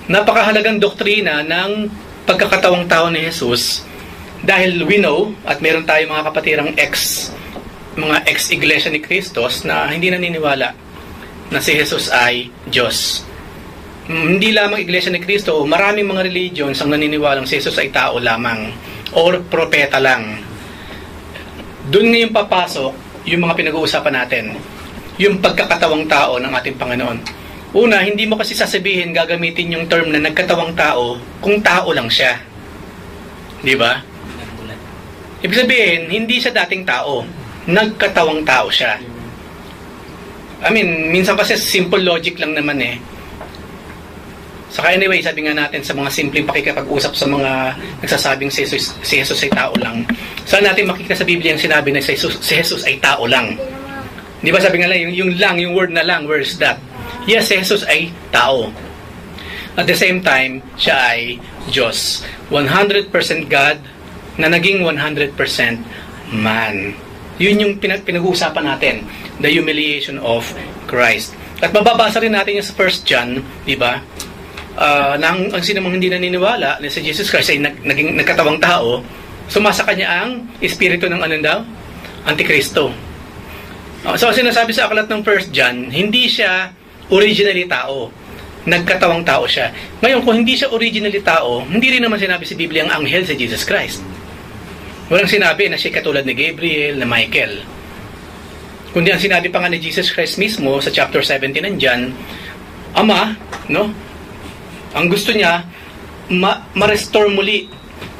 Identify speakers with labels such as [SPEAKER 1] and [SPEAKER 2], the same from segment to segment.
[SPEAKER 1] napakahalagang doktrina ng pagkakatawang tao ni Jesus, dahil we know, at meron tayo mga kapatirang mga ex-iglesia ni Kristos na hindi naniniwala na si Jesus ay Diyos. Hindi lamang iglesia ni Kristo, maraming mga religions ang naniniwalang si Jesus ay tao lamang or propeta lang. Doon ngayon papasok yung mga pinag-uusapan natin, yung pagkakatawang tao ng ating Panginoon. Una, hindi mo kasi sasabihin, gagamitin yung term na nagkatawang tao kung tao lang siya. Di ba? Ibig sabihin, hindi siya dating tao. Nagkatawang tao siya. I mean, minsan kasi simple logic lang naman eh. Saka anyway, sabi nga natin sa mga simpleng pakikipag-usap sa mga nagsasabing si Jesus ay tao lang. Saan natin makikita sa Biblia ang sinabi na si Jesus ay tao lang? Di ba sabi nga lang, yung word na lang, where is that? Yes, si Jesus ay tao. At the same time, siya ay Diyos. 100% God na naging 100% man. Yun yung pinag-uusapan natin, the humiliation of Christ. At mababasa rin natin yung sa 1 John, di ba? Ang sino mang hindi naniniwala na si Jesus Christ ay naging nagkatawang tao, sumasa kanya ang espiritu ng ano daw? Antikristo. So sinasabi sa aklat ng 1 John, hindi siya originally tao. Nagkatawang tao siya. Ngayon, kung hindi siya originally tao, hindi rin naman sinabi sa Biblia ang anghel si Jesus Christ. Walang sinabi na siya katulad ni Gabriel, na Michael. Kundi ang sinabi pa nga ni Jesus Christ mismo sa chapter 17 ng John, Ama, no? Ang gusto niya, ma-restore muli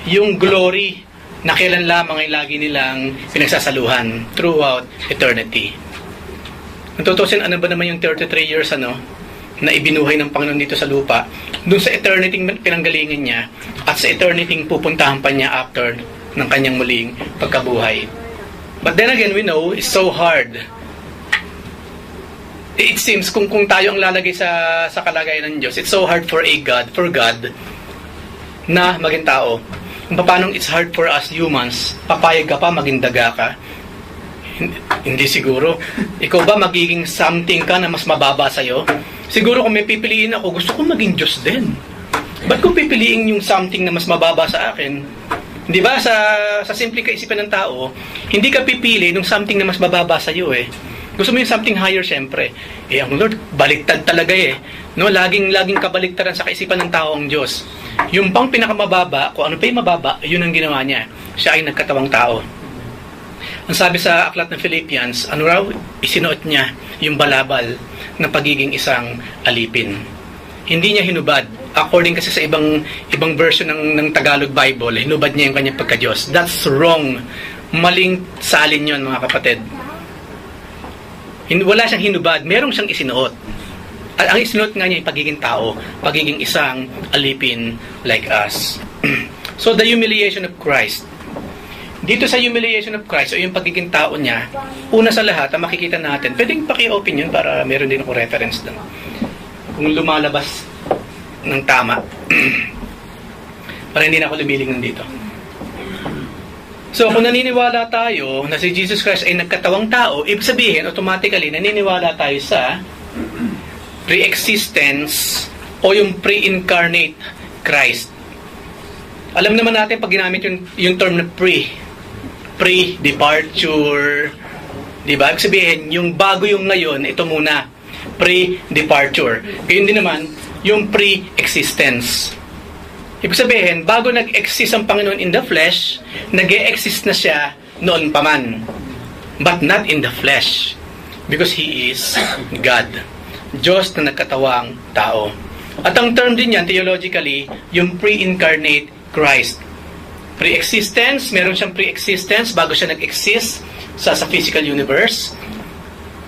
[SPEAKER 1] yung glory na kailan lamang ay lagi nilang pinagsasaluhan throughout eternity. Natutusin, ano ba naman yung 33 years na ibinuhay ng Panginoon dito sa lupa, dun sa eternity pinanggalingan niya, at sa eternity pupuntahan pa niya after ng kanyang muling pagkabuhay. But then again, we know, it's so hard. It seems, kung tayo ang lalagay sa kalagayan ng Diyos, it's so hard for God na maging tao. Kung paano it's hard for us humans, papayag ka pa, maging daga ka? Hindi siguro. Ikaw ba magiging something ka na mas mababa sa'yo? Siguro kung may pipiliin ako, gusto ko maging Diyos din. Ba't ko pipiliin yung something na mas mababa sa akin? Di ba, sa simple kaisipan ng tao, hindi ka pipili ng something na mas bababa sa iyo eh. Gusto mo yung something higher syempre. Eh, ang Lord, baliktad talaga eh. No, laging kabaliktaran sa kaisipan ng tao ang Diyos. Yung pang pinakamababa, kung ano pa yung mababa, yun ang ginawa niya. Siya ay nagkatawang tao. Ang sabi sa aklat ng Philippians, ano raw, isinuot niya yung balabal ng pagiging isang alipin. Hindi niya hinubad. According kasi sa ibang version ng Tagalog Bible, hinubad niya yung kanyang pagka-Diyos. That's wrong. Maling salin yun, mga kapatid. Wala siyang hinubad. Merong siyang isinuot. At ang isinuot nga niya yung pagiging tao, pagiging isang alipin like us. So, the humiliation of Christ. Dito sa humiliation of Christ, o yung pagiging tao niya, una sa lahat, ang makikita natin, pwedeng paki-open yun para meron din ako reference doon. Kung lumalabas ng tama para hindi na ako lumiling nandito. So, kung naniniwala tayo na si Jesus Christ ay nagkatawang tao, ibig sabihin, automatically, naniniwala tayo sa pre-existence o yung pre-incarnate Christ. Alam naman natin pag ginamit yung term na pre-departure, di ba? Ibig sabihin, yung bago yung ngayon, ito muna, pre-departure. Kaya din naman, yung pre-existence. Ibig sabihin, bago nag-exist ang Panginoon in the flesh, nag-e-exist na siya noon pa man. But not in the flesh. Because He is God. Diyos na nagkatawang tao. At ang term din yan, theologically, yung pre-incarnate Christ. Pre-existence, meron siyang pre-existence bago siya nag-exist sa physical universe.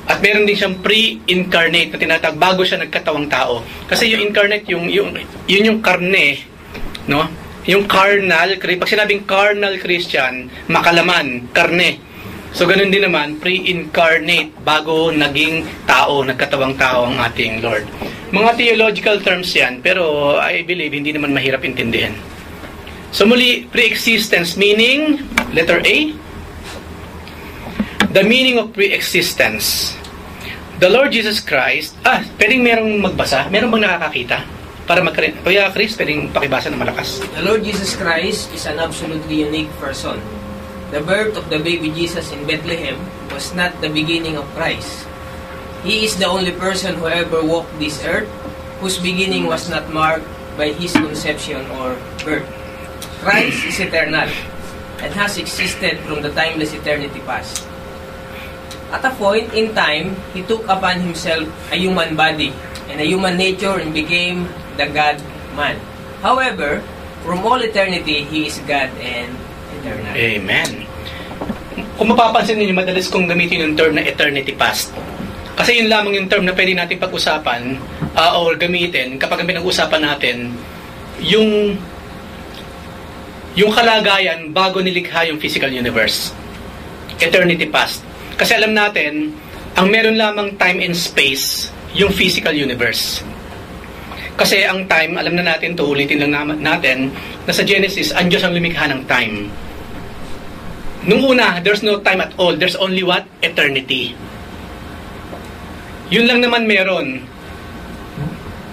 [SPEAKER 1] At meron din siyang pre-incarnate na tinatawag bago siya nagkatawang tao. Kasi yung incarnate, yun yung karne, no? Yung carnal, pag sinabing carnal Christian, makalaman, karne. So ganun din naman, pre-incarnate, bago naging tao, nagkatawang tao ang ating Lord. Mga theological terms yan, pero I believe hindi naman mahirap intindihin. So muli, pre-existence meaning, letter A, the meaning of pre-existence. The Lord Jesus Christ, pwedeng merong magbasa? Merong bang nakakakita? para magkaroon. Kuya Chris, pwedeng pakibasa ng malakas.
[SPEAKER 2] The Lord Jesus Christ is an absolutely unique person. The birth of the baby Jesus in Bethlehem was not the beginning of Christ. He is the only person who ever walked this earth, whose beginning was not marked by his conception or birth. Christ is eternal and has existed from the timeless eternity past. At a point in time, he took upon himself a human body and a human nature and became the God-man. However, from all eternity, he is God and eternal.
[SPEAKER 1] Amen. Kung mapapansin ninyo, madalas kong gamitin yung term na eternity past. Kasi yun lamang yung term na pwede natin pag-usapan or gamitin kapag pinag-usapan natin yung kalagayan bago nilikha yung physical universe. Eternity past. Kasi alam natin, ang meron lamang time and space, yung physical universe. Kasi ang time, alam na natin, ulitin lang natin, na sa Genesis, ang Diyos ang lumikha ng time. Nung una, there's no time at all. There's only what? Eternity. Yun lang naman meron.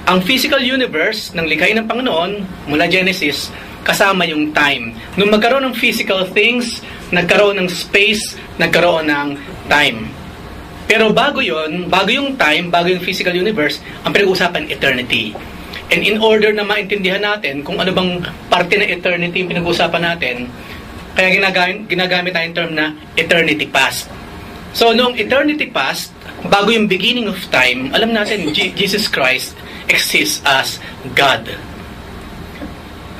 [SPEAKER 1] Ang physical universe, ng likhain ng Panginoon, mula Genesis, kasama yung time. Nung magkaroon ng physical things, nagkaroon ng space, nagkaroon ng time. Pero bago yun, bago yung time, bago yung physical universe, ang pinag-uusapan eternity. And in order na maintindihan natin kung ano bang parte ng eternity yung pinag-uusapan natin, kaya ginagamit tayong term na eternity past. So, noong eternity past, bago yung beginning of time, alam natin, Jesus Christ exists as God.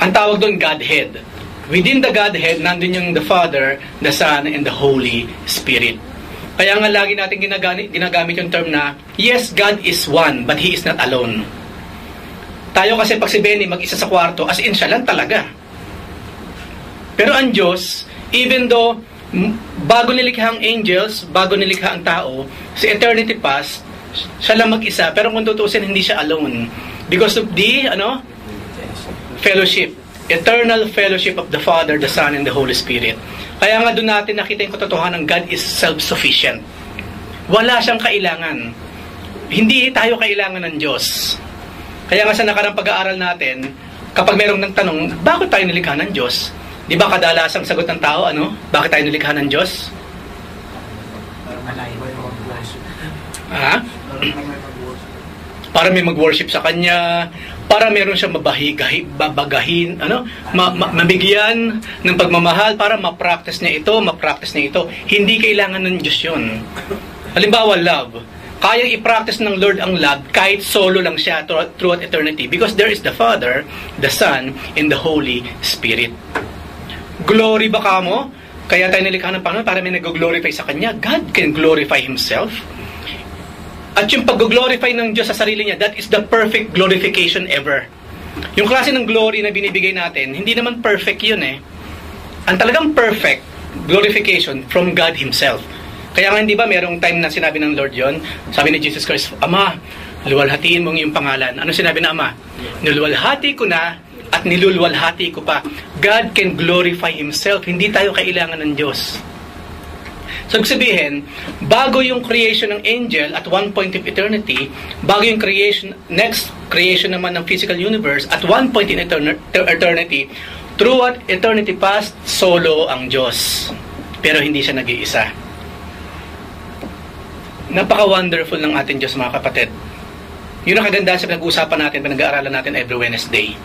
[SPEAKER 1] Ang tawag doon, Godhead. Within the Godhead, nandun yung the Father, the Son, and the Holy Spirit. Kaya nga lagi natin ginagamit yung term na, yes, God is one, but He is not alone. Tayo kasi pag si Benny mag-isa sa kwarto, as in siya lang talaga. Pero ang Diyos, even though bago nilikha ang angels, bago nilikha ang tao, sa eternity past, siya lang mag-isa. Pero kung tutusin, hindi siya alone. Because of the, fellowship. Eternal fellowship of the Father, the Son, and the Holy Spirit. Kaya nga doon natin nakita yung katotohanan ng God is self-sufficient. Wala siyang kailangan. Hindi tayo kailangan ng Diyos. Kaya nga sa nakarang pag-aaral natin, kapag merong nagtanong, bakit tayo nilikha ng Diyos? Di ba kadalasang sagot ng tao, bakit tayo nilikha ng Diyos? Ha? Para may mag-worship sa Kanya, para meron siyang babagahin, mabigyan ng pagmamahal, para ma-practice niya ito. Hindi kailangan ng Diyos yun. Halimbawa, love. Kayang i-practice ng Lord ang love kahit solo lang siya throughout eternity because there is the Father, the Son, and the Holy Spirit. Glory ba ka mo? Kaya tayo nilikha ng Panginoon para may nag-glorify sa Kanya. God can glorify Himself. At yung pag-glorify ng Diyos sa sarili niya, that is the perfect glorification ever. Yung klase ng glory na binibigay natin, hindi naman perfect yun eh. Ang talagang perfect glorification from God Himself. Kaya nga hindi ba merong time na sinabi ng Lord yon? Sabi ni Jesus Christ, Ama, luwalhatiin mo ang iyong pangalan. Ano sinabi ng Ama? Niluluwalhati ko na at niluluwalhati ko pa. God can glorify Himself. Hindi tayo kailangan ng Diyos. So, sabihin, bago yung creation ng angel at one point of eternity, bago yung next creation naman ng physical universe at one point in eternity, throughout eternity past, solo ang Diyos. Pero hindi siya nag-iisa. Napaka-wonderful ng ating Diyos, mga kapatid. Yun ang kaganda sa pinag-uusapan natin, pinag-aaralan natin every Wednesday.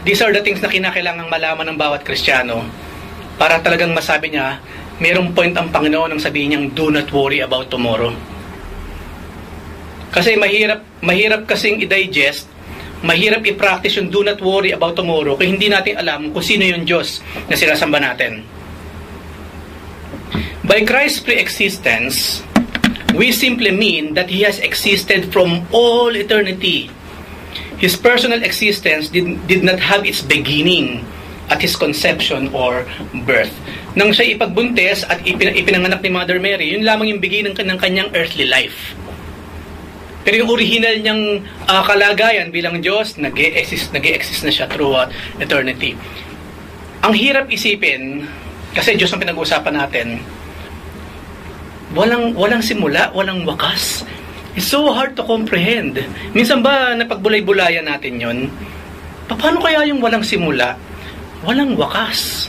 [SPEAKER 1] These are the things na kinakailangang malaman ng bawat Kristiyano para talagang masabi niya, mayroong point ang Panginoon nang sabihin niyang, do not worry about tomorrow. Kasi mahirap kasing i-digest, mahirap i-practice yung do not worry about tomorrow kung hindi natin alam kung sino yung Diyos na sinasamba natin. By Christ's pre-existence, we simply mean that He has existed from all eternity. His personal existence did not have its beginning at His conception or birth. Nang siya ipagbuntis at ipinanganak ni Mother Mary, yun lamang yung beginning ng kanyang earthly life. Pero yung original niyang kalagayan bilang Diyos, nag-e-exist na siya throughout eternity. Ang hirap isipin, kasi Diyos ang pinag-uusapan natin, walang simula, walang wakas. It's so hard to comprehend. Minsan ba napagbulay-bulayan natin yon? Paano kaya yung walang simula, walang wakas?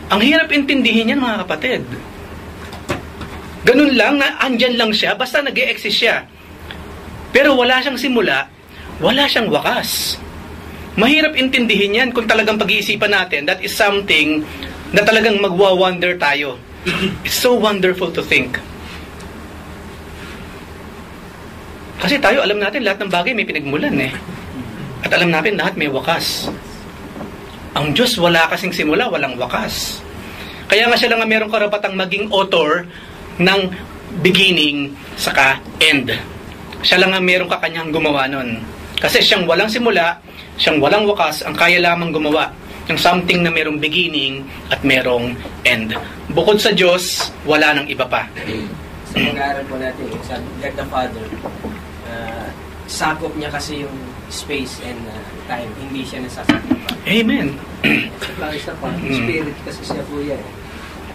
[SPEAKER 1] Ang hirap intindihin yan, mga kapatid. Ganun lang, na andyan lang siya, basta nag-e-exist siya. Pero wala siyang simula, wala siyang wakas. Mahirap intindihin yan kung talagang pag-iisipan natin. That is something na talagang magwa-wonder tayo. It's so wonderful to think. Kasi tayo, alam natin lahat ng bagay may pinagmulan eh. At alam natin lahat may wakas. Ang Diyos wala kasing simula, walang wakas. Kaya nga siya lang ang merong karapatang maging author ng beginning saka end. Siya lang ang merong kakanyang gumawa nun. Kasi siyang walang simula, siyang walang wakas, ang kaya lamang gumawa ng something na merong beginning at merong end. Bukod sa Diyos, wala nang iba pa.
[SPEAKER 2] Sa pag-aaral po natin, sa God the Father, sakop niya kasi yung space and time. Hindi siya nasasakop pa.
[SPEAKER 1] Amen.
[SPEAKER 3] Saka isa pa, spirit kasi siya po yan.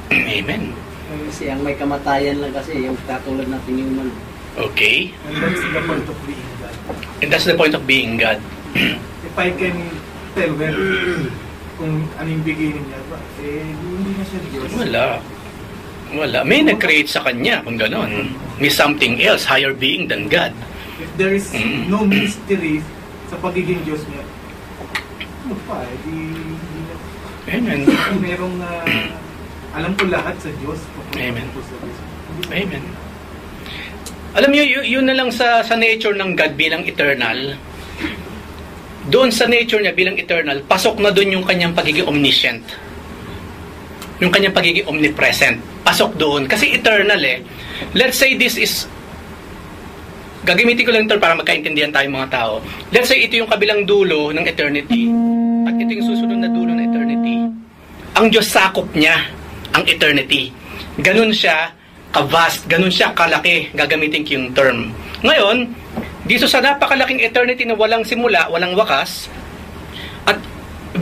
[SPEAKER 1] Amen.
[SPEAKER 3] Kasi ang may kamatayan lang kasi, yung katulad natin human.
[SPEAKER 1] Okay.
[SPEAKER 4] And that's the point of being God.
[SPEAKER 1] And that's the point of being God.
[SPEAKER 4] If I can tell kung anong beginning niya ba, hindi na siya Diyos.
[SPEAKER 1] Wala. May nag-create sa kanya kung gano'n. May something else, higher being than God.
[SPEAKER 4] If there is no mystery sa pagiging Diyos niya, ano pa, di na.
[SPEAKER 1] Amen.
[SPEAKER 4] Merong alam ko lahat sa Diyos.
[SPEAKER 1] Amen. Amen. Alam niyo, yun na lang sa nature ng God bilang eternal. Doon sa nature niya bilang eternal, pasok na doon yung kanyang pagiging omniscient. Yung kanyang pagiging omnipresent. Pasok doon. Kasi eternal eh. Let's say this is, gagamitin ko lang ito para magkaintindihan tayo mga tao. Let's say ito yung kabilang dulo ng eternity. At ito yung susunod na dulo ng eternity. Ang Diyos sakop niya ang eternity. Ganun siya ka-vast, ganun siya kalaki, gagamitin ko yung term. Ngayon, dito sa napakalaking eternity na walang simula, walang wakas, at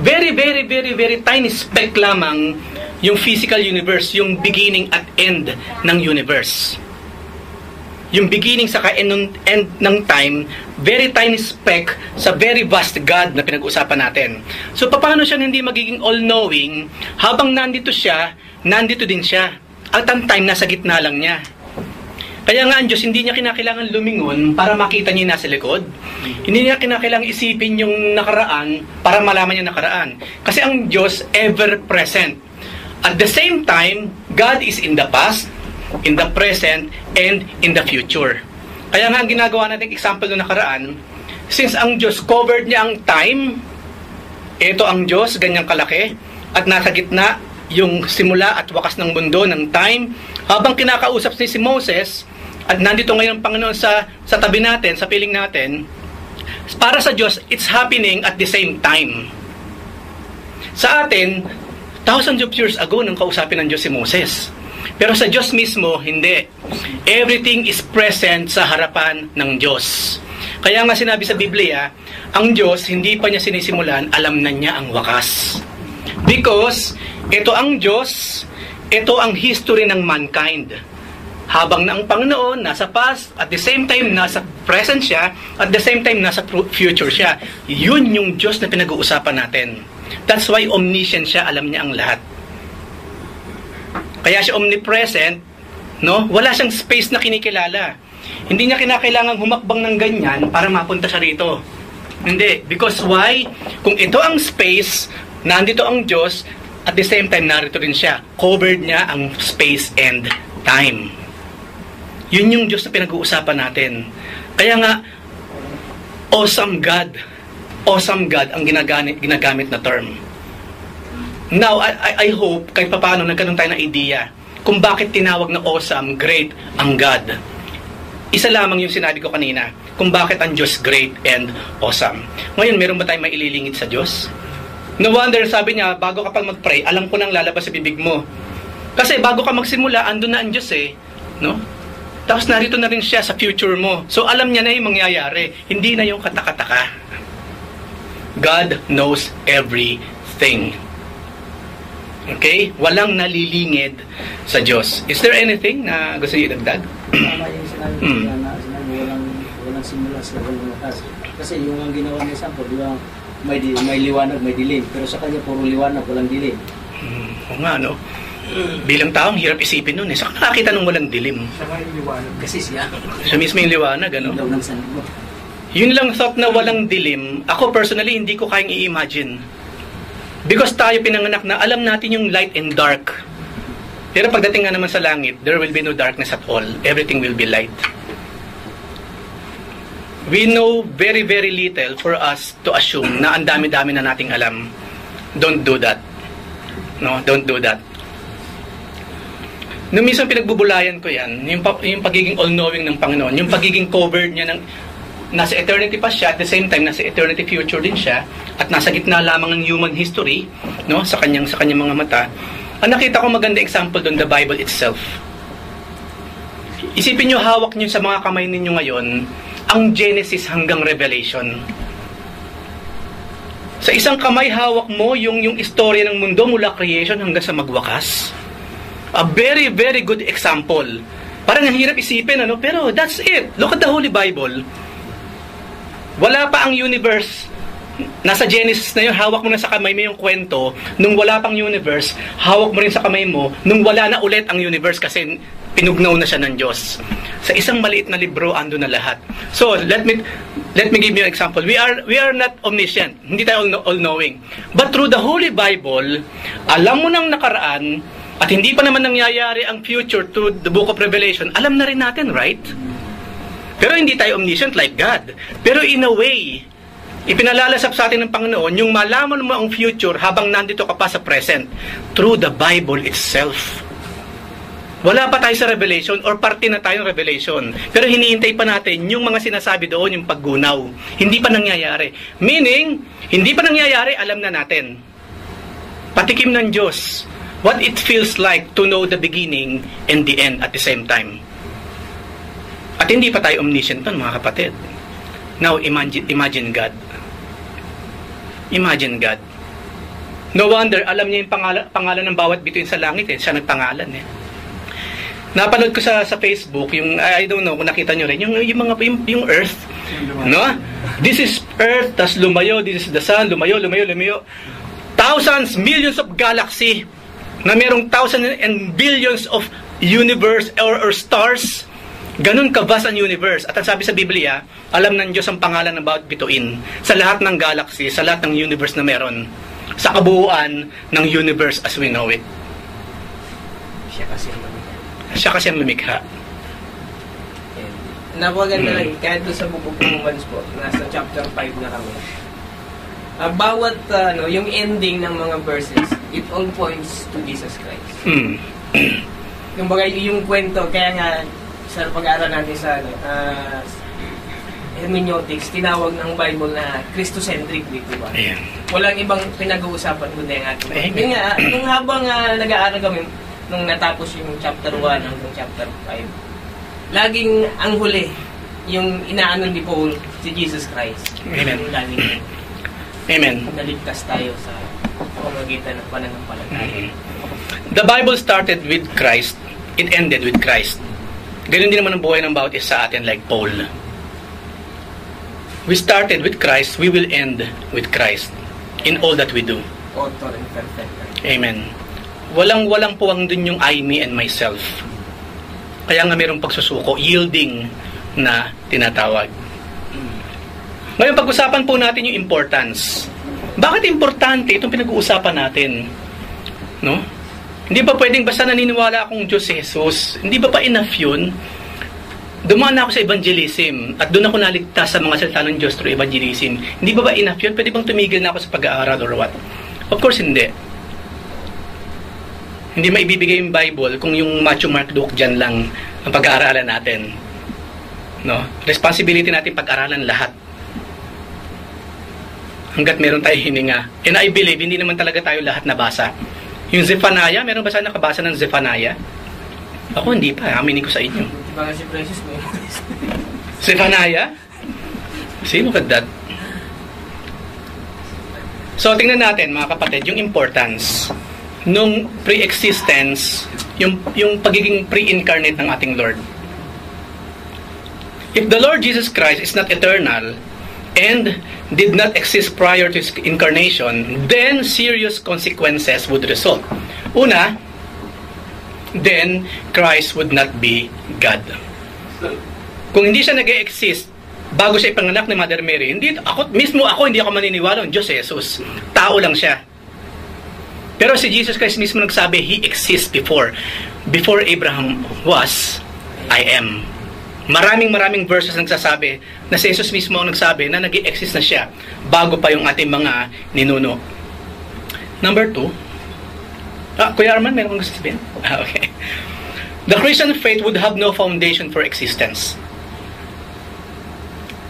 [SPEAKER 1] very, very, very, very tiny speck lamang yung physical universe, yung beginning at end ng universe. Yung beginning saka end ng time, very tiny speck sa very vast God na pinag-usapan natin. So, paano siya hindi magiging all-knowing? Habang nandito siya, nandito din siya. At ang time, nasa gitna lang niya. Kaya nga ang Diyos, hindi niya kinakailangan lumingon para makita niya yung nasa likod. Hindi niya kinakailangan isipin yung nakaraan para malaman niya nakaraan. Kasi ang Diyos, ever-present. At the same time, God is in the past, in the present, and in the future. Kaya nga ang ginagawa natin example ng nakaraan, since ang Diyos covered niya ang time, ito ang Diyos, ganyang kalaki, at nasa gitna yung simula at wakas ng mundo, ng time, habang kinakausap si Moses, at nandito ngayon ang Panginoon sa tabi natin, sa piling natin, para sa Diyos, it's happening at the same time. Sa atin, thousands of years ago nang kausapin ng Diyos si Moses. Pero sa Diyos mismo, hindi. Everything is present sa harapan ng Diyos. Kaya nga sinabi sa Biblia, ang Diyos, hindi pa niya sinisimulan, alam na niya ang wakas. Because, ito ang Diyos, ito ang history ng mankind. Habang na ang Panginoon nasa past, at the same time nasa present siya, at the same time nasa future siya. Yun yung Diyos na pinag-uusapan natin. That's why omniscient siya, alam niya ang lahat. Kaya siya omnipresent, no? Wala siyang space na kinikilala. Hindi niya kinakailangang humakbang ng ganyan para mapunta siya rito. Hindi. Because why? Kung ito ang space, nandito ang Diyos, at the same time, narito rin siya. Covered niya ang space and time. Yun yung Diyos na pinag-uusapan natin. Kaya nga, awesome God. Awesome God ang ginagamit na term. Now, I hope, kahit paano nagkaroon tayo ng idea kung bakit tinawag na awesome, great ang God. Isa lamang yung sinabi ko kanina, kung bakit ang Diyos great and awesome. Ngayon, meron ba tayong maililingit sa Diyos? No wonder, sabi niya, bago ka pang mag-pray, alam ko nang lalabas sa bibig mo. Kasi bago ka magsimula, andun na ang Diyos eh. No? Tapos narito na rin siya sa future mo. So alam niya na yung mangyayari. Hindi na yung kataka-taka. God knows everything. Okay? Walang nalilingid sa Diyos. Is there anything na gusto niyo idagdag?
[SPEAKER 3] Tama yung sinabi walang simula sa walang wakas. Kasi yung ang ginawa niya sample, di ba, may liwanag, may dilim. Pero sa kanya, puro liwanag, walang dilim.
[SPEAKER 1] O nga, no? Bilang taong hirap isipin nun eh. Saan ka nakakita ng walang dilim?
[SPEAKER 4] Saka yung liwanag.
[SPEAKER 3] Kasi siya.
[SPEAKER 1] Siya mismo yung liwanag, ano?
[SPEAKER 3] Ilaw ng sanbo.
[SPEAKER 1] Yun lang thought na walang dilim, ako personally hindi ko kayang i-imagine. Because tayo pinanganak na alam natin yung light and dark. Pero pagdating nga naman sa langit, there will be no darkness at all. Everything will be light. We know very, very little for us to assume na ang dami-dami na nating alam. Don't do that. No, don't do that. Nung minsan pinagbubulayan ko yan, yung pagiging all-knowing ng Panginoon, yung pagiging covered niya ng nasa eternity pa siya, at the same time nasa eternity future din siya, at nasa gitna lamang ng human history, no, sa kanyang mga mata. Ang nakita ko maganda example doon, the Bible itself. Isipin niyo, hawak niyo sa mga kamay ninyo ngayon ang Genesis hanggang Revelation. Sa isang kamay hawak mo yung istorya ng mundo mula creation hanggang sa magwakas. A very, very good example. Parang ang hirap isipin, ano? Pero that's it. Look at the Holy Bible. Wala pa ang universe. Nasa Genesis na yun, hawak mo na sa kamay mo yung kwento. Nung wala pang universe, hawak mo rin sa kamay mo. Nung wala na ulit ang universe kasi pinugnaw na siya ng Diyos. Sa isang maliit na libro, ando na lahat. So, let me give you an example. We are not omniscient. Hindi tayo all-knowing. But through the Holy Bible, alam mo nang nakaraan, at hindi pa naman nangyayari ang future to the book of Revelation, alam na rin natin, right? Pero hindi tayo omniscient like God. Pero in a way, ipinalalasap sa atin ng Panginoon yung malaman mo ang future habang nandito ka pa sa present through the Bible itself. Wala pa tayo sa Revelation or parte na tayo ng Revelation. Pero hinihintay pa natin yung mga sinasabi doon, yung paggunaw. Hindi pa nangyayari. Meaning, hindi pa nangyayari, alam na natin. Patikim ng Diyos. What it feels like to know the beginning and the end at the same time. At hindi pa tayo omniscient nun, mga kapatid. Now, imagine God. Imagine God. No wonder, alam niya yung pangalan ng bawat bituin sa langit eh. Siya nagpangalan eh. Napanood ko sa Facebook, yung, I don't know kung nakita nyo rin, yung Earth. No? This is Earth, tas lumayo, this is the Sun, lumayo. Thousands, millions of galaxy, na merong thousands and billions of universe or stars. Ganun ka-vast ang universe. At ang sabi sa Biblia, alam ng Diyos ang pangalan ng bawat bituin sa lahat ng galaxy, sa lahat ng universe na meron, sa kabuuan ng universe as we know it. Siya kasi ang lumikha.
[SPEAKER 2] Napakaganda lang, kahit doon sa book of Romans po, nasa chapter 5 na kami. Bawat, yung ending ng mga verses, it all points to Jesus Christ. Yung bagay, yung kwento, kaya nga, sa pag-aaral natin sa hermeneutics, tinawag ng Bible na Christocentric, di ba?
[SPEAKER 1] Ayan.
[SPEAKER 2] Walang ibang pinag-uusapan kundi ang ating. Yun nga, nung habang nag-aaral kami, nung natapos yung chapter 1 hanggang chapter 5, laging ang huli, yung inaano ni Paul, si Jesus Christ.
[SPEAKER 1] Amen.
[SPEAKER 2] Yung laging
[SPEAKER 1] Amen.
[SPEAKER 2] naligtas tayo sa pamamagitan ng pananampalataya.
[SPEAKER 1] The Bible started with Christ, it ended with Christ. Ganun din naman ang buhay ng bawat isa sa atin like Paul. We started with Christ, we will end with Christ in all that we do.
[SPEAKER 2] Author and perfecter.
[SPEAKER 1] Amen. Walang puwang dun yung I, me, and myself. Kaya nga mayroong pagsusuko, yielding na tinatawag. Ngayon, pag-usapan po natin yung importance. Bakit importante itong pinag-uusapan natin? No? Hindi ba pwedeng basta naniniwala akong Diyos si Jesus? Hindi ba pa enough yun? Dumaan ako sa evangelism at doon ako naligtas sa mga salita ng Diyos through evangelism. Hindi ba enough yun? Pwede bang tumigil na ako sa pag-aaral or what? Of course, hindi. Hindi maibibigay yung Bible kung yung Matthew, Mark, Luke dyan lang ang pag-aaralan natin. No? Responsibility natin pag-aralan lahat. Hanggat meron tayo hininga. And I believe, hindi naman talaga tayo lahat nabasa. Yung Zephaniah, meron ba sa nakabasa ng Zephaniah? Ako hindi pa, aminin ko sa inyo.
[SPEAKER 2] Diba nga si Precious mo?
[SPEAKER 1] Zephaniah? See, look at that. So, tingnan natin mga kapatid, yung importance nung pre-existence, yung pagiging pre-incarnate ng ating Lord. If the Lord Jesus Christ is not eternal and did not exist prior to His incarnation, then serious consequences would result. Una, then Christ would not be God. Kung hindi siya nag-exist bago siya ipanganak ni Mother Mary, hindi ako maniniwala ng Diyos si Jesus. Tao lang siya. Pero si Jesus Christ mismo nagsabi, He exists before. Before Abraham was, I am. Maraming verses nagsasabi na si Jesus mismo ang nagsabi na nag-exist na siya bago pa yung ating mga ninuno. Number 2. Kuya Arman, meron kang gusto sabihin? Okay. The Christian faith would have no foundation for existence.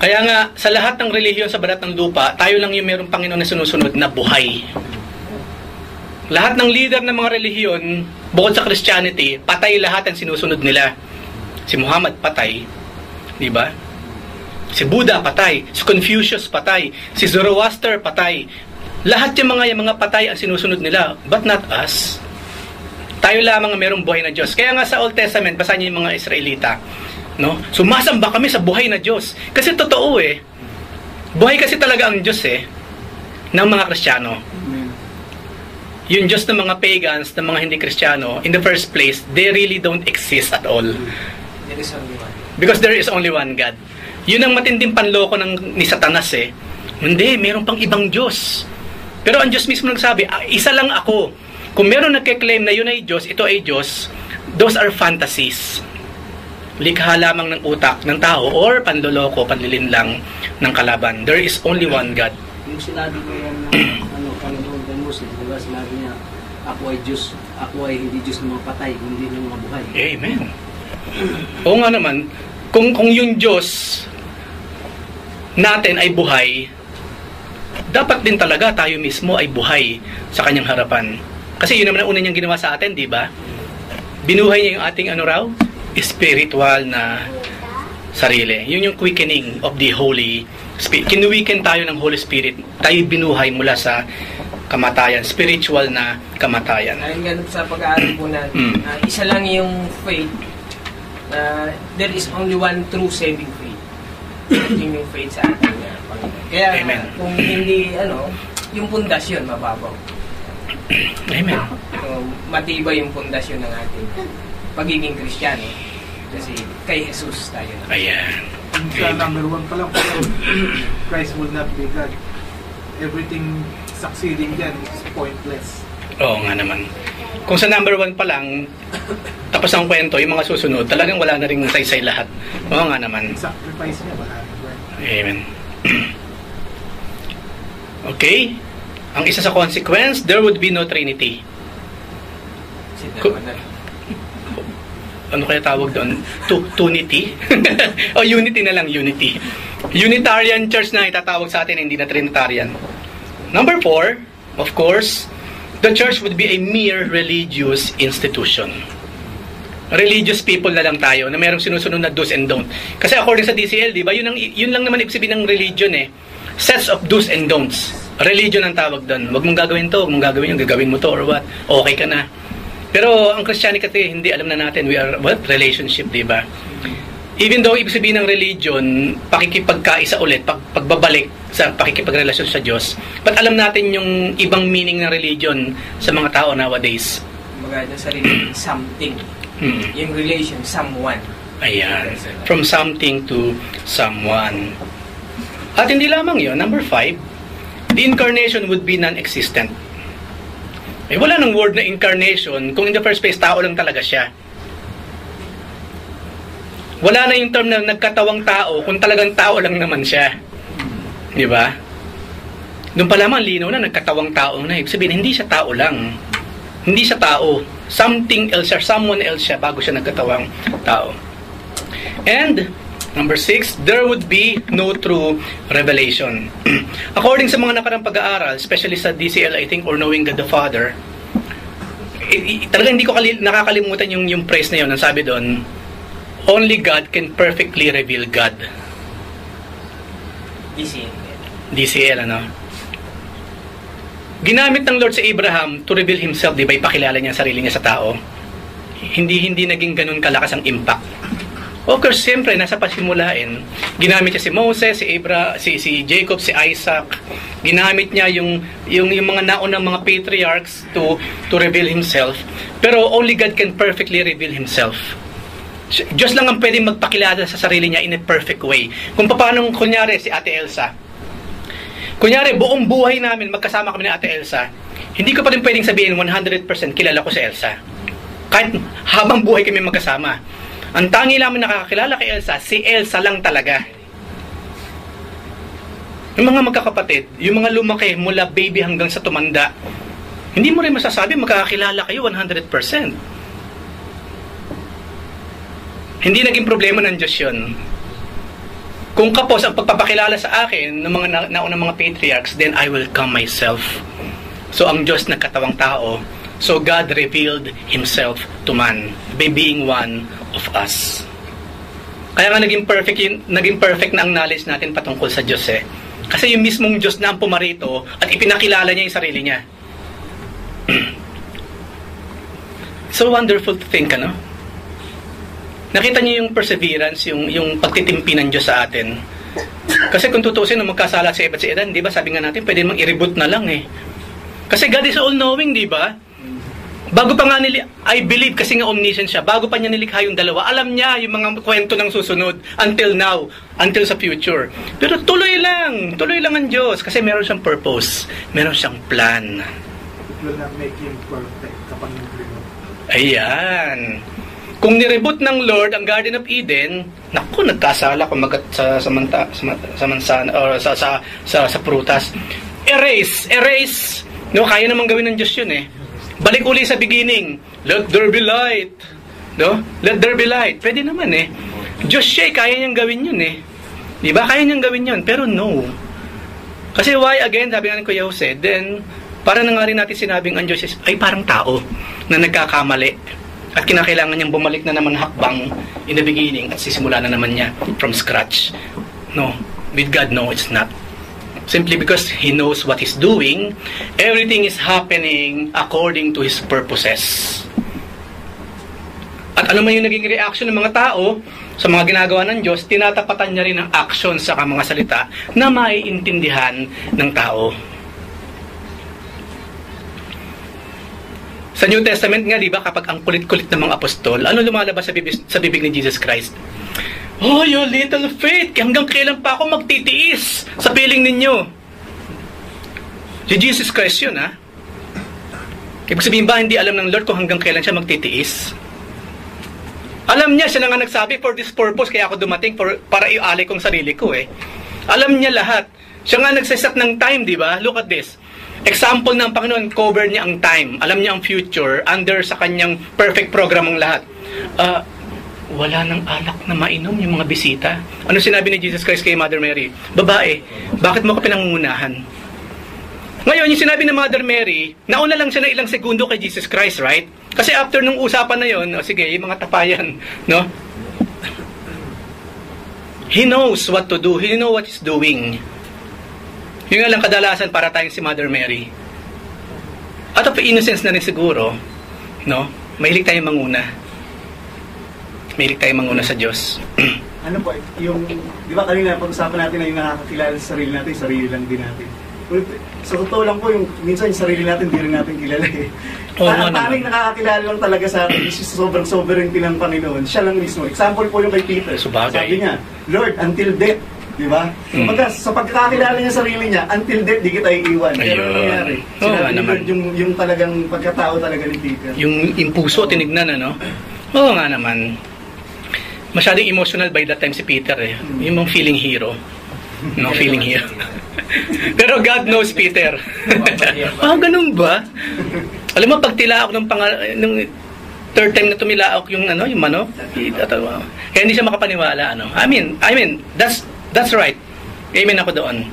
[SPEAKER 1] Kaya nga, sa lahat ng relihiyon sa balat ng lupa, tayo lang yung merong Panginoon na sinusunod na buhay. Lahat ng leader ng mga relihiyon, bukod sa Christianity, patay lahat ang sinusunod nila. Si Muhammad patay, di ba? Si Buddha patay, si Confucius patay, si Zoroaster patay. Lahat yung mga patay ang sinusunod nila, but not us. Tayo lamang ang merong buhay na Diyos. Kaya nga sa Old Testament, basahin niyo yung mga Israelita, no? Sumasamba kami sa buhay na Diyos. Kasi totoo buhay kasi talaga ang Diyos ng mga Kristiyano. Yung Diyos ng mga pagans, ng mga hindi Kristiyano, in the first place, they really don't exist at all.
[SPEAKER 2] There is only one.
[SPEAKER 1] Because there is only one God. Yun ang matinding panloko ni Satanas Hindi, meron pang ibang Diyos. Pero ang Diyos mismo nagsabi, isa lang ako. Kung meron nagke-claim na yun ay Diyos, ito ay Diyos, those are fantasies. Likha lamang ng utak ng tao or panloloko, panlilinlang ng kalaban. There is only one God.
[SPEAKER 3] Yung sinabi ko yan na Panginoon ng Muslim, diba sinabi niya, ako ay Diyos, ako ay hindi Diyos ng mga patay, hindi ng mga buhay.
[SPEAKER 1] Amen. Oo nga naman, kung yung Diyos natin ay buhay, dapat din talaga tayo mismo ay buhay sa kanyang harapan. Kasi yun naman ang una niyang ginawa sa atin, di ba? Binuhay niya yung ating spiritual na sarili. Yun yung quickening of the Holy Spirit. Kinuwiken tayo ng Holy Spirit. Tayo binuhay mula sa kamatayan, spiritual na kamatayan.
[SPEAKER 2] Dahil ganun sa pag-aaral po natin, isa lang yung faith. There is only one true saving faith. Yun yung faith sa ating Panginoon. Kaya kung hindi, yung pundasyon, mababaw.
[SPEAKER 1] Amen.
[SPEAKER 2] Matibay yung pundasyon ng ating pagiging Kristiyano. Kasi kay Jesus tayo na.
[SPEAKER 1] Ayan.
[SPEAKER 4] Sa number 1 pa lang, Christ will not be God. Everything succeeding dyan is pointless.
[SPEAKER 1] Oo nga naman. Kung sa number 1 pa lang, tapos ang kwento, yung mga susunod, talagang wala na rin saysay lahat. Oo nga naman.
[SPEAKER 4] Sacrifice niya, wala na.
[SPEAKER 1] Amen. Okay. Ang isa sa consequence, there would be no Trinity. Ano kaya tawag doon? Tunity? O unity na lang, unity. Unitarian church na itatawag sa atin, hindi na Trinitarian. Number 4, of course, the church would be a mere religious institution. Religious people na lang tayo na merong sinusunod na do's and don't. Kasi according sa DCL, di ba, yun lang naman ibig sabihin ng religion Sets of do's and don'ts. Religion ang tawag doon. Huwag mong gagawin to, huwag mong gagawin yung gagawin mo to or what. Okay ka na. Pero ang Christianity kasi, hindi alam na natin, we are, relationship, di ba? Even though ibig sabihin ng religion, pakikipagkaisa ulit, pagbabalik sa pakikipagrelasyon sa Diyos. But alam natin yung ibang meaning ng religion sa mga tao nowadays.
[SPEAKER 2] Maganda sa religion, something. Yung relation, someone.
[SPEAKER 1] Ayan. From something to someone. At hindi lamang yun. Number 5, the incarnation would be non-existent. Wala nang word na incarnation kung in the first place, tao lang talaga siya. Wala na yung term na nagkatawang tao kung talagang tao lang naman siya. Di ba? Doon pa lamang linaw na nagkatawang tao na. Ibig sabihin, hindi siya tao lang. Hindi siya tao. Something else or someone else siya bago siya nagkatawang tao. And number 6, there would be no true revelation. According sa mga nakarang pag-aaral, especially sa DCL, I think, or Knowing God the Father, talagang hindi ko nakakalimutan yung phrase na yun. Ang sabi doon, only God can perfectly reveal God. DCL, Ginamit ng Lord sa Abraham to reveal himself, di ba? Ipakilala niya ang sarili niya sa tao. Hindi naging ganun kalakas ang impact Of course, siyempre, nasa pasimulain, ginamit niya si Moses, si Jacob, si Isaac. Ginamit niya yung mga naunang mga patriarchs to reveal Himself. Pero only God can perfectly reveal Himself. Diyos lang ang pwedeng magpakilala sa sarili niya in a perfect way. Kung paano, kunyari, si Ate Elsa. Kunyari, buong buhay namin, magkasama kami ni Ate Elsa, hindi ko pa rin pwedeng sabihin 100% kilala ko si Elsa. Kahit habang buhay kami magkasama. Ang tangi namin nakakakilala kay Elsa, si Elsa lang talaga. Yung mga magkakapatid, yung mga lumaki mula baby hanggang sa tumanda, hindi mo rin masasabi makakakilala kayo 100%. Hindi naging problema ng Diyos yun. Kung kapos ang pagpapakilala sa akin ng mga naunang mga patriarchs, then I will come myself. So ang Diyos nagkatawang tao. So God revealed Himself to man by being one of us. Kaya nga naging perfect na ang knowledge natin patungkol sa Diyos eh. Kasi yung mismong Diyos na ang pumarito at ipinakilala niya yung sarili niya. So wonderful to think, ano? Nakita niyo yung perseverance, yung pagtitimpi ng Diyos sa atin. Kasi kung tutusin, nung magkasala si Eva at si Edan, di ba, sabi nga natin, pwede mang i-reboot na lang eh. Kasi God is all-knowing, di ba? Bago pa nga I believe, kasi nga omniscient siya, bago pa niya nilikha yung dalawa, alam niya yung mga kwento ng susunod until now, until sa future. Pero tuloy lang ang Diyos, kasi meron siyang purpose, meron siyang plan.
[SPEAKER 4] It will not make Him perfect kapag nag-reboot.
[SPEAKER 1] Ayan. Kung nireboot ng Lord ang Garden of Eden, naku, nagkasala kumagat sa mansan or sa prutas. Erase. No, kaya namang gawin ng Diyos 'yun eh. Balik uli sa beginning. Let there be light. No? Let there be light. Pwede naman eh. Diyos siya, kaya niyang gawin 'yun eh. 'Di ba? Kaya niyang gawin 'yun, pero no. Kasi why again, sabi nga ni Kuya Jose, then para na nga rin natin sinabing ang Diyos ay parang tao na nagkakamali. At kinakailangan niyang bumalik na naman hakbang in the beginning at sisimula na naman niya from scratch. No, with God, no, it's not. Simply because He knows what He's doing, everything is happening according to His purposes. At ano man yung naging reaction ng mga tao sa mga ginagawa ng Diyos, tinatapatan niya rin ang action sa mga salita na maiintindihan ng tao. Sa New Testament nga, di ba, kapag ang kulit-kulit ng mga apostol, ano lumalabas sa bibig ni Jesus Christ? Oh, you little faith! Hanggang kailan pa ako magtitiis sa piling ninyo? Si Jesus Christ yun, ha? Ibig sabihin ba, hindi alam ng Lord kung hanggang kailan siya magtitiis? Alam niya, siya na nga nagsabi, for this purpose, kaya ako dumating para ialay kong sarili ko, eh. Alam niya lahat. Siya nga nagsaset ng time, di ba? Look at this. Example ng Panginoon, cover niya ang time. Alam niya ang future, under sa kanyang perfect program ang lahat. Wala nang alak na mainom yung mga bisita. Ano sinabi ni Jesus Christ kay Mother Mary? Babae, bakit mo ka pinangungunahan? Ngayon, yung sinabi ni Mother Mary, nauna lang siya na ilang segundo kay Jesus Christ, right? Kasi after nung usapan na yon, sige, yung mga tapayan, no? He knows what to do. He knows what he's doing. Yung nga lang kadalasan para tayong si Mother Mary. Out of innocence na rin siguro, no? Mahilig tayong manguna. Mahilig tayong manguna sa Diyos.
[SPEAKER 5] Ano po, yung, di ba kanina pag-usapan natin na yung nakakakilala sa sarili natin, sarili lang din natin. Sa totoo lang po, yung minsan yung sarili natin, hindi rin natin kilala eh. Ang tanging nakakakilala lang talaga sa atin is sobrang sovereignty ng Panginoon. Siya lang mismo. Example po yung kay Peter. Sabi niya, Lord, until death. Di ba? Sa pagkakakilala niya sarili niya, until death, di kita iiwan. Pero ano nangyari? Sinabi ni Lord yung talagang pagkatao talaga ni Peter.
[SPEAKER 1] Yung puso, tinignan, ano? Oo nga naman. Masyadong emotional by that time si Peter eh. Yung mong feeling hero. No, feeling hero. Pero God knows Peter. Ganun ba? Alam mo, pag tilaok nung third time na tumilaok yung manok, kaya hindi siya makapaniwala, ano. I mean, that's right. Amen ako doon.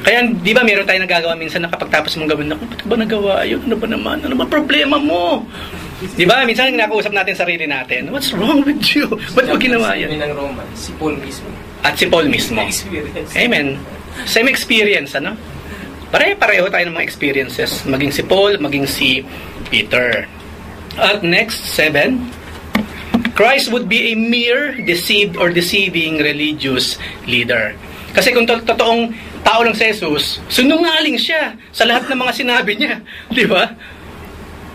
[SPEAKER 1] Kaya, di ba, meron tayong nagagawa minsan na kapag tapos mong gawin, ba't ba nagawa yun? Ano ba naman? Ano ba problema mo? Di ba? Minsan nakausap natin sarili natin. What's wrong with you? Ba't mo ginawa yan?
[SPEAKER 2] Ng Roman, si Paul mismo.
[SPEAKER 1] At si Paul mismo. Amen. Same experience, ano? Pareho tayo ng mga experiences. Maging si Paul, maging si Peter. At next, 7. Christ would be a mere deceived or deceiving religious leader. Kasi kung totoong tao lang si Jesus, sinungaling siya sa lahat ng mga sinabi niya. Di ba?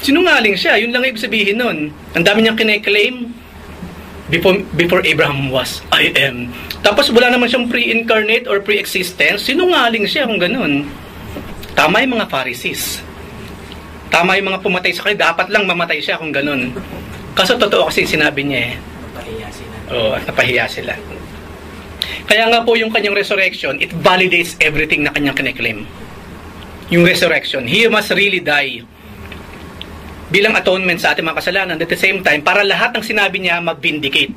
[SPEAKER 1] Sinungaling siya. Yun lang ibig sabihin nun. Ang dami niyang kine-claim before Abraham was, I am. Tapos wala naman siyang pre-incarnate or pre-existence. Sinungaling siya kung ganun. Tama yung mga Pharisees. Tama yung mga pumatay sa kanya. Dapat lang mamatay siya kung ganun. Kaso totoo kasi sinabi niya eh.
[SPEAKER 2] Napahiya sila.
[SPEAKER 1] Oo, napahiya sila. Kaya nga po yung kanyang resurrection, it validates everything na kanyang kine-claim. Yung resurrection, He must really die bilang atonement sa ating mga kasalanan. At the same time, para lahat ng sinabi niya mag-vindicate.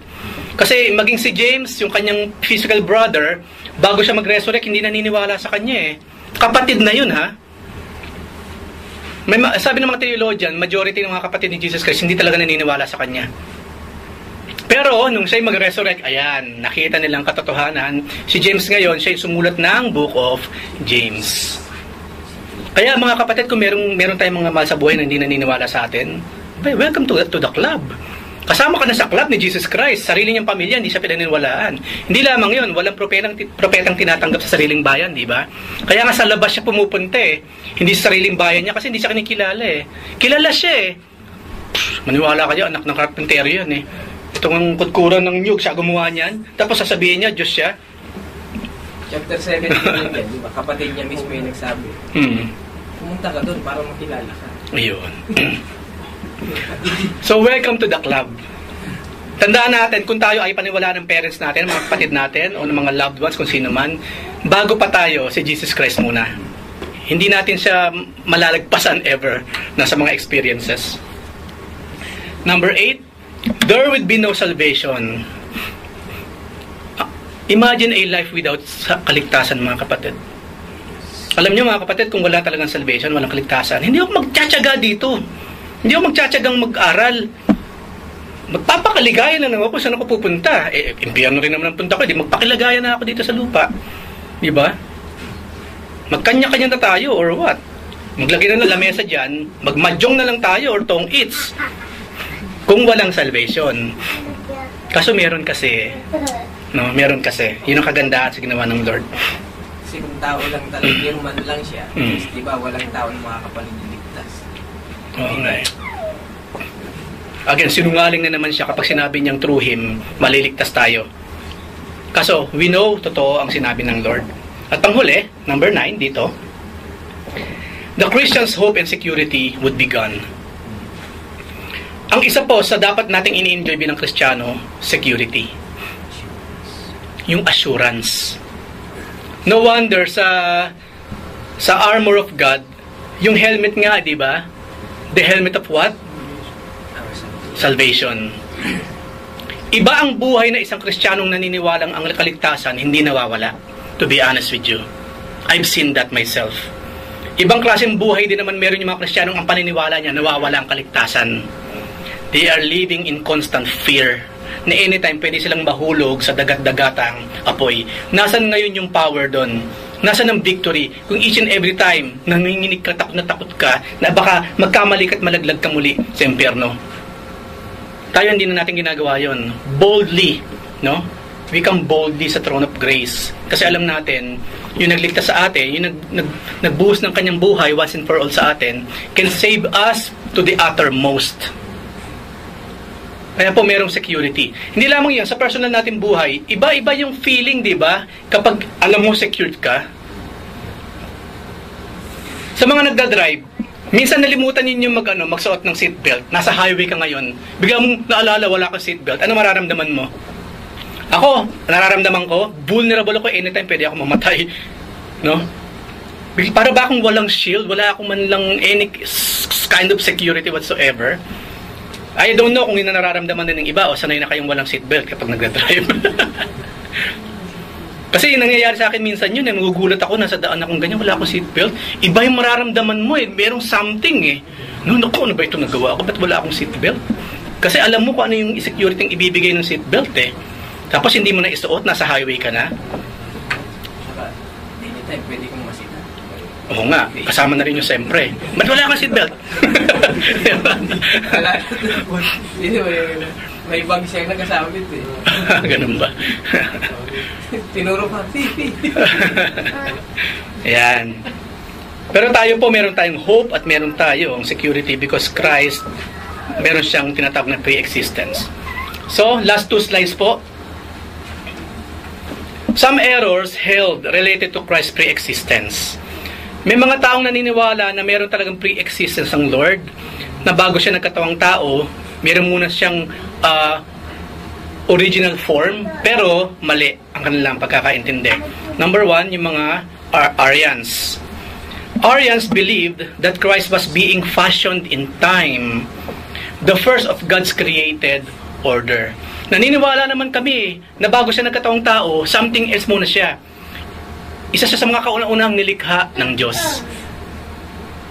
[SPEAKER 1] Kasi maging si James, yung kanyang physical brother, bago siya mag-resurrect, hindi naniniwala sa kanya eh. Kapatid na yun ha. Sabi ng mga theologian, majority ng mga kapatid ni Jesus Christ, hindi talaga naniniwala sa kanya. Pero, nung siya'y mag-resurrect, ayan, nakita nilang katotohanan. Si James ngayon, siya'y sumulat ng Book of James. Kaya mga kapatid, kung meron tayong mga mahal sa buhay na hindi naniniwala sa atin, welcome to the club. Kasama ka na sa club ni Jesus Christ. Sarili niyang pamilya, hindi siya pinaniniwalaan. Hindi lamang yun, walang propetang tinatanggap sa sariling bayan, di ba? Kaya nga sa labas siya pumupunta eh. Hindi sa sariling bayan niya kasi hindi siya kinikilala eh. Kilala siya eh. Maniwala kayo, anak ng carpentero yan eh. Itong kudkuran ng nyug, siya gumawa niyan. Tapos sasabihin niya, Diyos siya.
[SPEAKER 2] Chapter 7 din yan, di ba? Kapatid niya mismo yung nagsabi. Pumunta ka doon para makilala ka.
[SPEAKER 1] Ayun. So, welcome to the club. Tandaan natin, kung tayo ay paniwala ng parents natin, mga kapatid natin, o ng mga loved ones, kung sino man, bago pa tayo, si Jesus Christ muna. Hindi natin siya malalagpasan ever na sa mga experiences. Number 8, there would be no salvation. Imagine a life without kaligtasan, mga kapatid. Alam niyo mga kapatid, kung wala talagang salvation, walang kaligtasan, hindi ako magtsatsaga dito. Hindi ako magtsatsagang mag-aral. Magpapakaligaya na naman ako saan ako pupunta. Impyerno rin naman ang punta ko. Di magpakiligaya na ako dito sa lupa. Di ba? Magkanya-kanya na tayo or what? Maglagay na ng lamesa dyan, magmadyong na lang tayo or tong eats. Kung walang salvation. Kaso meron kasi. No, meron kasi. Yun ang kagandahan sa ginawa ng Lord.
[SPEAKER 2] Kasi kung tao lang talaga, human lang siya. Di ba, walang tao na makakapaniligtas.
[SPEAKER 1] Oo nga eh. Again, sinungaling na naman siya kapag sinabi niyang through Him, maliligtas tayo. Kaso, we know, totoo ang sinabi ng Lord. At panghuli, number 9 dito, the Christian's hope and security would be gone. Ang isa po sa dapat nating ini-enjoy bilang Kristiyano, security. Yung assurance. No wonder sa armor of God, yung helmet nga, di ba? The helmet of what? Salvation. Iba ang buhay na isang Kristiyanong naniniwalang ang kaligtasan hindi nawawala. To be honest with you. I've seen that myself. Ibang klaseng buhay din naman meron yung mga Kristiyanong ang paniniwala niya nawawala ang kaligtasan. They are living in constant fear na anytime pwede silang mahulog sa dagat-dagatang apoy. Nasaan ngayon yung power doon? Nasaan ang victory? Kung each and every time nanginginig ka, takot ka na baka magkamali ka at malaglag ka muli sa impyerno. Tayo hindi na natin ginagawa yon. Boldly, no? We come boldly sa throne of grace. Kasi alam natin, yung nagligtas sa atin, yung nagbuhos ng kanyang buhay once and for all sa atin, can save us to the uttermost. Kaya po merong security. Hindi lamang yan, sa personal natin buhay, iba-iba yung feeling, di ba? Kapag alam mo secured ka. Sa mga nagdadrive, minsan nalimutan ninyo magsuot ng seatbelt. Nasa highway ka ngayon. Bigla mong naalala wala kang seatbelt. Ano mararamdaman mo? Ako, nararamdaman ko, vulnerable ako anytime pwede ako mamatay. No? Para ba akong walang shield? Wala akong man lang any kind of security whatsoever? I don't know kung yun na nararamdaman din ng iba o sanay na kayong walang seatbelt kapag nagdadrive. Kasi yung nangyayari sa akin minsan yun, nagugulat ako, nasa daan akong ganyan, wala akong seatbelt. Iba yung mararamdaman mo eh, merong something eh. No, naku, ano ba ito nagawa ko? Ba't wala akong seatbelt? Kasi alam mo kung ano yung security yung ibibigay ng seatbelt eh. Tapos hindi mo na isuot, nasa highway ka na.
[SPEAKER 2] Saka, anytime pwede kong masita.
[SPEAKER 1] Oo nga, kasama na rin yung siyempre. Ba't wala kang seatbelt?
[SPEAKER 2] May bag siya nagkasabit eh.
[SPEAKER 1] Ganun ba?
[SPEAKER 2] Tinuro pa, Fifi.
[SPEAKER 1] Ayan. Pero tayo po, meron tayong hope at meron tayong security because Christ, meron siyang tinatawag na pre-existence. So, last 2 slides po. Some errors held related to Christ's pre-existence. May mga taong naniniwala na meron talagang pre-existence ng Lord, na bago siya nagkatawang tao, meron muna siyang original form, pero mali ang kanilang pagkakaintindi. Number 1, yung mga Arians. Arians believed that Christ was being fashioned in time, the first of God's created order. Naniniwala naman kami na bago siya nagkatawang tao, something else muna siya. Isa siya sa mga kauna-unahang nilikha ng Diyos.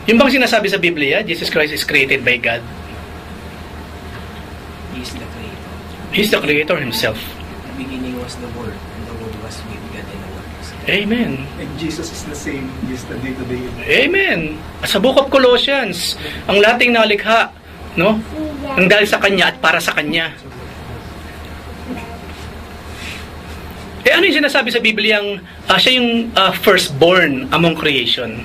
[SPEAKER 1] Yung bang sinasabi sa Biblia, Jesus Christ is created by God?
[SPEAKER 2] He is the creator.
[SPEAKER 1] He's the creator himself.
[SPEAKER 2] The beginning was the Word, and the Word was with God, and the Word was God.
[SPEAKER 1] Amen.
[SPEAKER 5] And Jesus is the same yesterday, today.
[SPEAKER 1] Amen. Sa Book of Colossians, ang lating nalikha, no? Ang dahil sa Kanya at para sa Kanya. Ano yung sinasabi sa Bibliang siya yung firstborn among creation?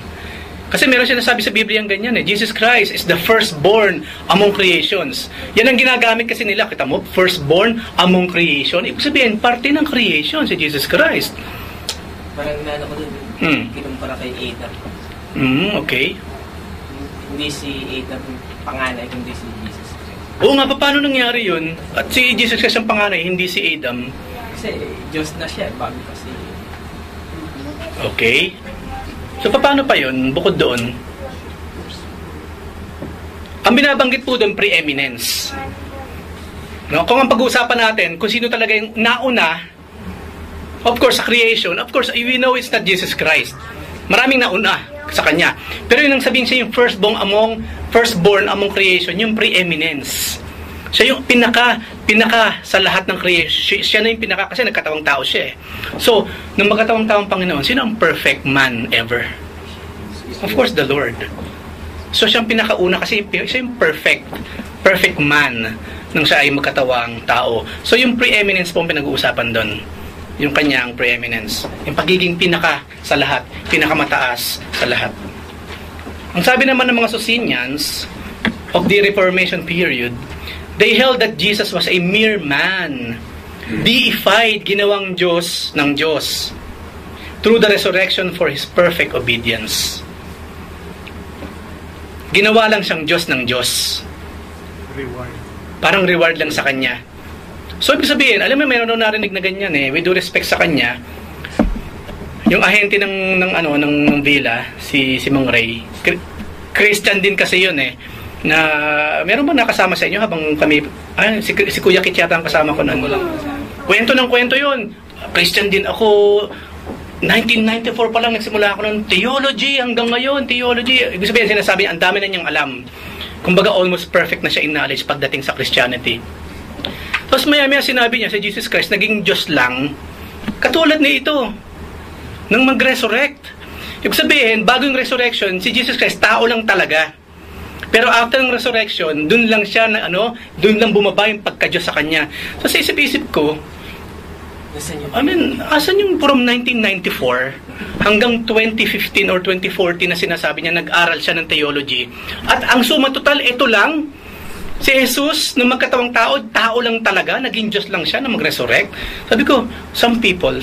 [SPEAKER 1] Kasi meron sinasabi sa Bibliang ganyan eh. Jesus Christ is the firstborn among creations. Yan ang ginagamit kasi nila. Kita mo, firstborn among creation. Ibig sabihin, parte ng creation si Jesus Christ.
[SPEAKER 2] Parang nana ko dun, kinumpara kay Adam.
[SPEAKER 1] Okay.
[SPEAKER 2] Hindi si Adam panganay, kundi si Jesus Christ.
[SPEAKER 1] Oo nga, paano nangyari yun? At si Jesus Christ ang panganay, hindi si Adam.
[SPEAKER 2] Kasi Diyos na siya, bago kasi.
[SPEAKER 1] Okay. So, paano pa yun, bukod doon? Ang binabanggit po doon, preeminence. No? Kung ang pag-uusapan natin, kung sino talaga yung nauna, of course, sa creation, of course, we know it's not Jesus Christ. Maraming nauna sa Kanya. Pero yun ang sabihin siya yung firstborn among creation, yung preeminence. Siya yung pinaka sa lahat ng creation. Siya na yung pinaka kasi nagkatawang tao siya eh. So, nung magkatawang taong Panginoon, sino ang perfect man ever? Of course, the Lord. So, siya ang pinakauna kasi siya yung perfect man nang siya ay magkatawang tao. So, yung preeminence po ang pinag-uusapan doon. Yung kanyang preeminence. Yung pagiging pinaka sa lahat. Pinakamataas sa lahat. Ang sabi naman ng mga Socinians of the Reformation period, they held that Jesus was a mere man, deified, ginawang Diyos ng Diyos, through the resurrection for His perfect obedience. Ginawa lang siyang Diyos ng Diyos.
[SPEAKER 4] Reward.
[SPEAKER 1] Parang reward lang sa Kanya. So, ibig sabihin, alam mo, mayroon na narinig na ganyan eh, with due respect sa Kanya, yung ahente ng villa, si Mang Ray, Christian din kasi yun eh, na meron ba nakasama sa inyo habang kami si Kuya Kit yata ang kasama ko noon. Kwento yun. Christian din ako. 1994 pa lang nagsimula ako ng theology hanggang ngayon, theology. Ibig sabihin sinasabi ang dami na niyang alam. Kumbaga almost perfect na siya in knowledge pagdating sa Christianity. Tapos maya-maya sinabi niya si Jesus Christ naging Diyos lang katulad ni ito nang mag-resurrect. Ibig sabihin, bago yung resurrection, si Jesus Christ tao lang talaga. Pero after ng resurrection, dun lang siya na dun lang bumaba yung pagka-Diyos sa Kanya. So sa isip-isip ko, asan yung from 1994 hanggang 2015 or 2014 na sinasabi niya, nag-aral siya ng theology. At ang suma total, ito lang, si Jesus, nung magkatawang tao lang talaga, naging Diyos lang siya na mag-resurrect. Sabi ko, some people,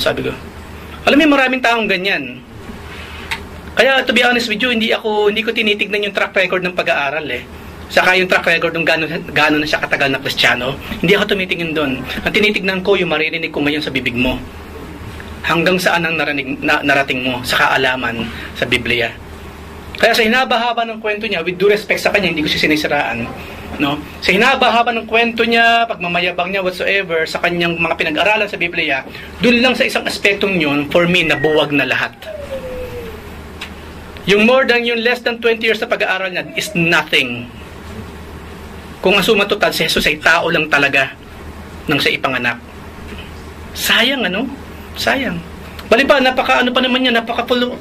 [SPEAKER 1] alam mo, maraming taong ganyan. Kaya, to be honest with you, hindi ko tinitignan yung track record ng pag-aaral eh. Saka yung track record ng gano'n na siya katagal na Kristiyano. Hindi ako tumitingin doon. Ang tinitignan ko, yung maririnig ko ngayon sa bibig mo. Hanggang saan ang narating mo sa kaalaman sa Biblia. Kaya sa hinaba-haba ng kwento niya, with due respect sa kanya, hindi ko siya sinisiraan. No? Sa hinaba-haba ng kwento niya, pagmamayabang niya, whatsoever, sa kanyang mga pinag-aralan sa Biblia, doon lang sa isang aspektong yun, for me, nabuwag na lahat. Yung less than 20 years na pag-aaral niya is nothing. Kung ang suma total, si Jesus ay tao lang talaga nang siya ipanganak. Sayang, Sayang. Bali pa, napaka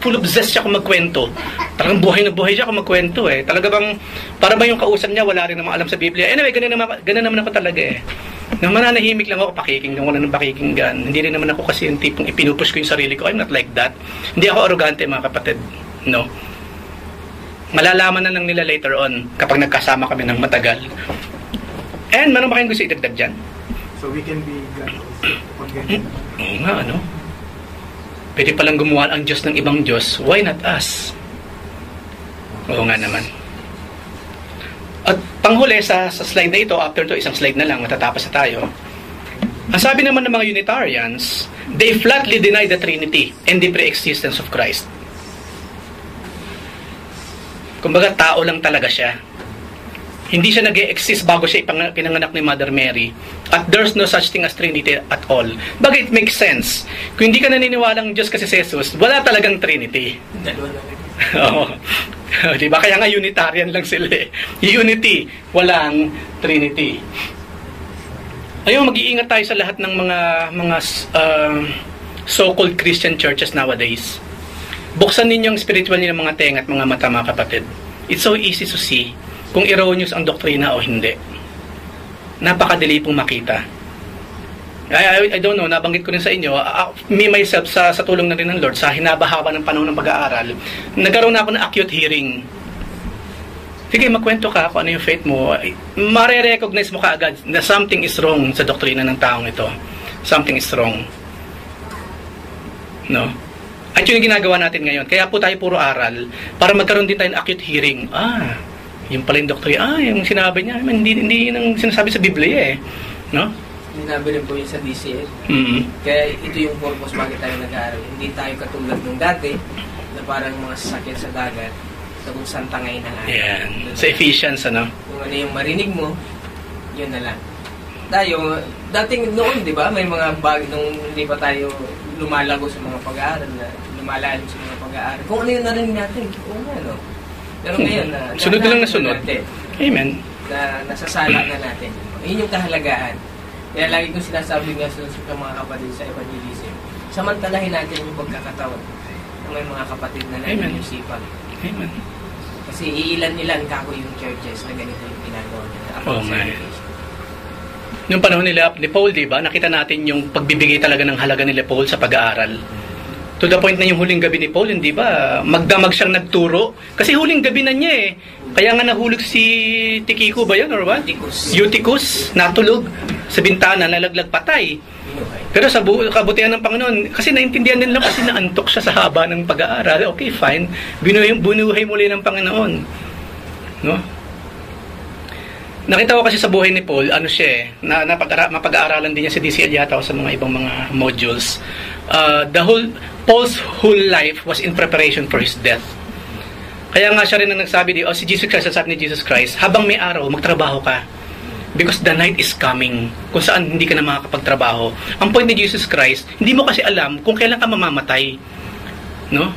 [SPEAKER 1] full of zest siya kung magkwento. Talagang buhay na buhay siya kung magkwento eh. Talaga bang, para ba yung kausap niya, wala rin namang alam sa Biblia. Anyway, ganun naman ako talaga eh. Nang mananahimik lang ako, pakikinggan ko lang ng pakikinggan. Hindi rin naman ako kasi yung tipong ipinupush ko yung sarili ko. I'm not like that. Hindi ako arrogante, mga kapatid. No. Malalaman na lang nila later on kapag nagkasama kami ng matagal. And meron ba kayong gusto idagdag dyan?
[SPEAKER 4] So we can be God also. Pag ganyan.
[SPEAKER 1] Oo nga, ano? Pwede palang gumawa ang Diyos ng ibang Diyos. Why not us? Oo nga naman. At panghuli sa slide na ito, after to isang slide na lang, matatapos na tayo. Ang sabi naman ng mga Unitarians, they flatly deny the Trinity and the pre-existence of Christ. Kumbaga, tao lang talaga siya. Hindi siya nag-e-exist bago siya pinanganak ni Mother Mary. At there's no such thing as Trinity at all. Bagay, it makes sense. Kung hindi ka naniniwalang Diyos kasi si Jesus, wala talagang Trinity.
[SPEAKER 2] Dalawa na rin.
[SPEAKER 1] Oo. Diba? Kaya nga Unitarian lang sila eh. Unity, walang Trinity. Ayun, mag-iingat tayo sa lahat ng mga so-called Christian churches nowadays. Buksan ninyo ang spiritual nilang mga tenga at mga mata, mga kapatid. It's so easy to see kung erroneous ang doktrina o hindi. Napakadali pong makita. I don't know, nabanggit ko rin sa inyo, me myself, sa tulong na rin ng Lord, sa hinabahaba ng panahon ng pag-aaral, nagkaroon na ako ng acute hearing. Sige, magkwento ka kung ano yung faith mo. Mare-recognize mo kaagad na something is wrong sa doktrina ng taong ito. Something is wrong. No? At yun yung ginagawa natin ngayon. Kaya po tayo puro aral para magkaroon din tayo ng acute hearing. Yung pala yung doktrina. Yung sinabi niya, hindi yun ang sinasabi sa Biblia eh. No?
[SPEAKER 2] Sinabi rin po yun sa DCL.
[SPEAKER 1] Mm-hmm.
[SPEAKER 2] Kaya ito yung purpose bakit tayo nag-aaral. Hindi tayo katulad nung dati na parang mga sasakyan sa dagat sa kung saan tangay na nga.
[SPEAKER 1] Yan. Sa Ephesians, ano?
[SPEAKER 2] Kung ano yung marinig mo, yun na lang. Tayo, dating noon, di ba? May mga nung hindi pa tayo lumalago sa mga pag-aaral, na lumalalim sa mga pag-aaral. Kung ano yung narinig natin, oo nga, no? Pero ngayon,
[SPEAKER 1] sunod na lang na sunod.
[SPEAKER 2] Natin,
[SPEAKER 1] Amen.
[SPEAKER 2] na nasasala na natin. Yun yung kahalagaan. Kaya lagi kong sinasabi nga sa mga kapatid sa evangelism, samantalahin natin yung pagkakataon ng may mga kapatid na nag-iisipan.
[SPEAKER 1] Amen.
[SPEAKER 2] Kasi iilan-ilan kako yung churches na ganito yung ginagawa nila.
[SPEAKER 1] Oh my. Noong panahon nila ni Paul, di ba, nakita natin yung pagbibigay talaga ng halaga nila Paul sa pag-aaral. To the point na yung huling gabi ni Paul, hindi ba, magdamag siyang nagturo. Kasi huling gabi na niya eh. Kaya nga nahulog si Tikiko ba yun or what? Eutychus, natulog sa bintana, nalaglag patay. Pero sa kabutihan ng Panginoon, kasi naintindihan nila kasi naantok siya sa haba ng pag-aaral. Okay, fine. Binuhay muli ng Panginoon. No? Nakita ko kasi sa buhay ni Paul, ano siya eh, mapag-aaralan din niya sa DCL yata o sa mga ibang mga modules. Paul's whole life was in preparation for his death. Kaya nga siya rin ang nagsabi si Jesus Christ, sabi ni Jesus Christ, habang may araw, magtrabaho ka. Because the night is coming, kung saan hindi ka na makakapagtrabaho. Ang point ni Jesus Christ, hindi mo kasi alam kung kailan ka mamamatay. No?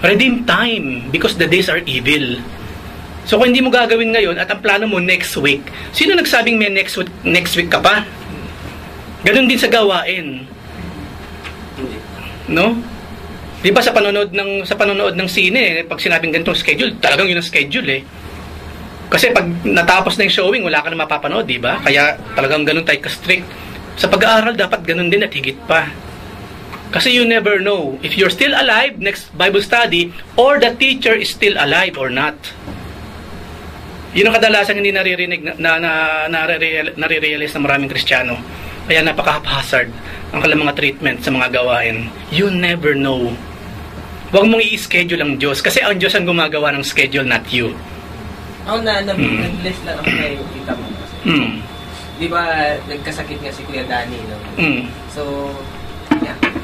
[SPEAKER 1] Redeem time, because the days are evil. So kung hindi mo gagawin ngayon at ang plano mo next week, sino nagsabing may next week ka pa? Ganun din sa gawain. No? Di ba sa panonood ng sine, pag sinabing ganitong schedule, talagang yun ang schedule eh. Kasi pag natapos na yung showing, wala ka na mapapanood, di ba? Kaya talagang ganun tayo ka-strict. Sa pag-aaral, dapat ganun din at higit pa. Kasi you never know if you're still alive next Bible study or the teacher is still alive or not. Yun ang kadalasan hindi naririnig nare-realize ng maraming Kristiyano. Kaya napaka-haphazard ang kanilang mga treatment sa mga gawain. You never know. Huwag mong i-schedule ang Diyos kasi ang Diyos ang gumagawa ng schedule, not you.
[SPEAKER 2] Ako nag-bless lang ako kay kita mo. Di ba nagkasakit nga si Kuya Danny, no? So,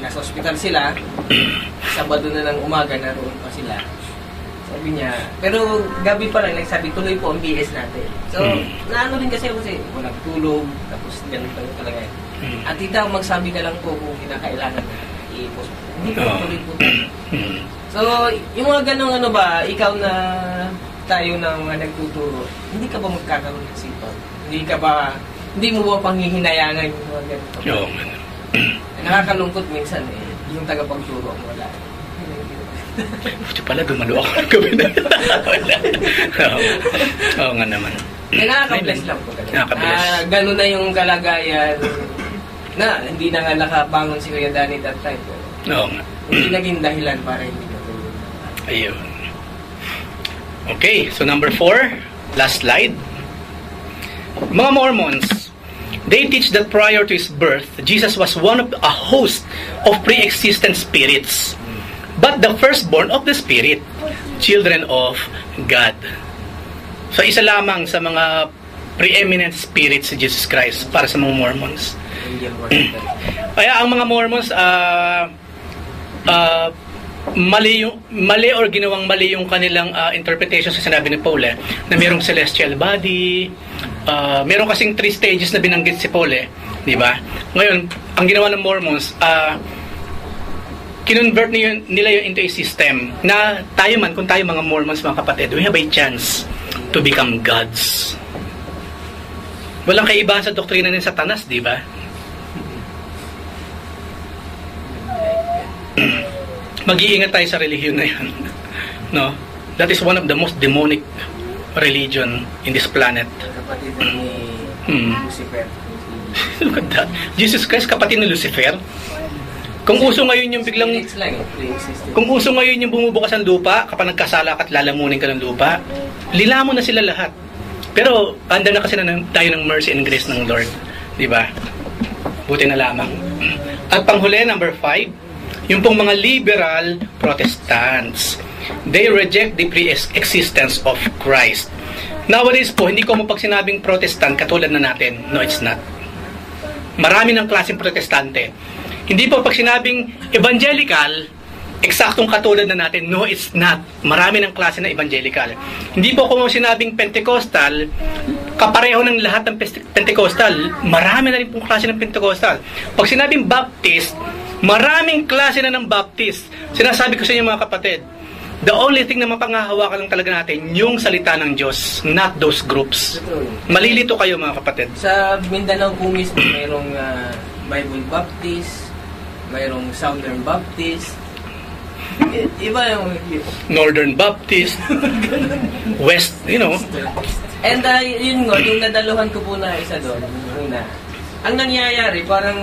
[SPEAKER 2] nasa hospital sila. Sabado na ng umaga, naroon pa sila. Sabi niya, pero gabi pa lang, nagsabi, tuloy po ang BS natin. So, naano rin kasi walang tulog, tapos ganun pa talaga. At tita, magsabi ka lang po kung kinakailangan na i-post. Hindi ko tuloy po. So, yung mga ganong ikaw na tayo na mga nagtuturo, hindi ka ba magkakaroon ng sipan? Hindi mo ba panghihinayangan yung mga ganito?
[SPEAKER 1] Oo.
[SPEAKER 2] Nakakalungkot minsan yung tagapagturo ang wala.
[SPEAKER 1] Puti pala, dumalo ako ng gabi na. Oo nga naman.
[SPEAKER 2] Nakaka-bless lang po talaga.
[SPEAKER 1] Nakaka-bless.
[SPEAKER 2] Ganun na yung kalagayan na hindi na nga nakabangon si Kuya Danny that time.
[SPEAKER 1] Oo nga.
[SPEAKER 2] Hindi naging dahilan para hindi natuloy.
[SPEAKER 1] Ayun. Okay, so number 4, last slide. Mga Mormons, they teach that prior to His birth, Jesus was one of a host of pre-existent spirits, but the firstborn of the Spirit, children of God. So isa lamang sa mga preeminent spirits si Jesus Christ para sa mga Mormons. Kaya ang mga Mormons mali or ginawang mali yung kanilang interpretation sa sinabi ni Paul na mayroong celestial body, meron kasing 3 stages na binanggit si Paul di ba? Ngayon, ang ginawa ng Mormons, kinonvert nila yun into a system na tayo man, kung tayo mga Mormons, mga kapatid, we have a chance to become gods. Walang kaibahan sa doktrina ng Satanas, di ba? Mag-iingat tayo sa relihiyon na yan. No? That is one of the most demonic religion in this planet.
[SPEAKER 2] Kapatid ni Lucifer.
[SPEAKER 1] Look at that. Jesus Christ, kapatid ni Lucifer. Kung uso ngayon yung biglang... Kung uso ngayon yung bumubukas ang lupa, kapag nagkasala ka at lalamunin ka ng lupa, lilamon na sila lahat. Pero, anda na kasi tayo ng mercy and grace ng Lord. Di ba? Buti na lamang. At panghuli, number 5, yung pong mga liberal Protestants. They reject the pre-existence of Christ. Nowadays po, hindi ko mo pag sinabing Protestant katulad na natin. No, it's not. Marami ng klaseng Protestante. Hindi po pag sinabing evangelical, eksaktong katulad na natin. No, it's not. Marami ng klase na evangelical. Hindi po kung sinabing Pentecostal, kapareho ng lahat ng Pentecostal. Marami na rin pong klase ng Pentecostal. Pag sinabing Baptist, maraming klase na ng Baptist. Sinasabi ko sa inyo mga kapatid, the only thing na mapanghahawakan lang talaga natin, yung salita ng Diyos, not those groups. Malilito kayo mga kapatid.
[SPEAKER 2] Sa Mindanao po mismo, mayroong Bible Baptist, mayroong Southern Baptist, iba yung
[SPEAKER 1] Northern Baptist, West, you know.
[SPEAKER 2] And yun nga, yung nadaluhan ko po na isa doon, una, ang nangyayari, parang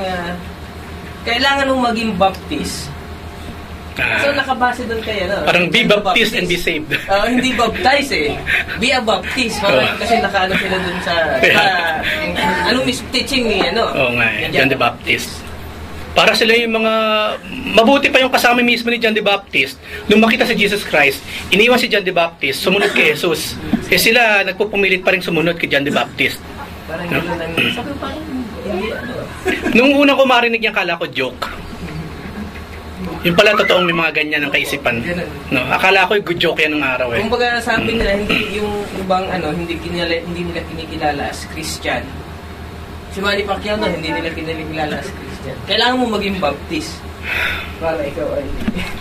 [SPEAKER 2] kailangan mong maging Baptist. So nakabase doon kayo, no?
[SPEAKER 1] Parang be baptized and be saved.
[SPEAKER 2] Hindi baptize Be a Baptist. Parang kasi nakaano sila doon sa anong teaching ni
[SPEAKER 1] Oo nga, John the Baptist. Para sila yung mga mabuti pa yung kasama mismo ni John the Baptist. Nung makita si Jesus Christ, iniwan si John the Baptist, sumunod kay Jesus. Eh sila nagpupumilit pa rin sumunod kay John the Baptist.
[SPEAKER 2] Parang gano'n lang. Sabi parang hindi
[SPEAKER 1] Nung unang ko marinig niya, akala ko joke. Yung pala totoong may mga ganyan ng kaisipan. No, akala ko good joke yan ng araw
[SPEAKER 2] Kung baga sabi nila, hindi yung ibang hindi nila kinikilala as Christian. Si Manny Pacquiao hindi nila kinikilala as Christian. Kailangan mo maging Baptist para ikaw ay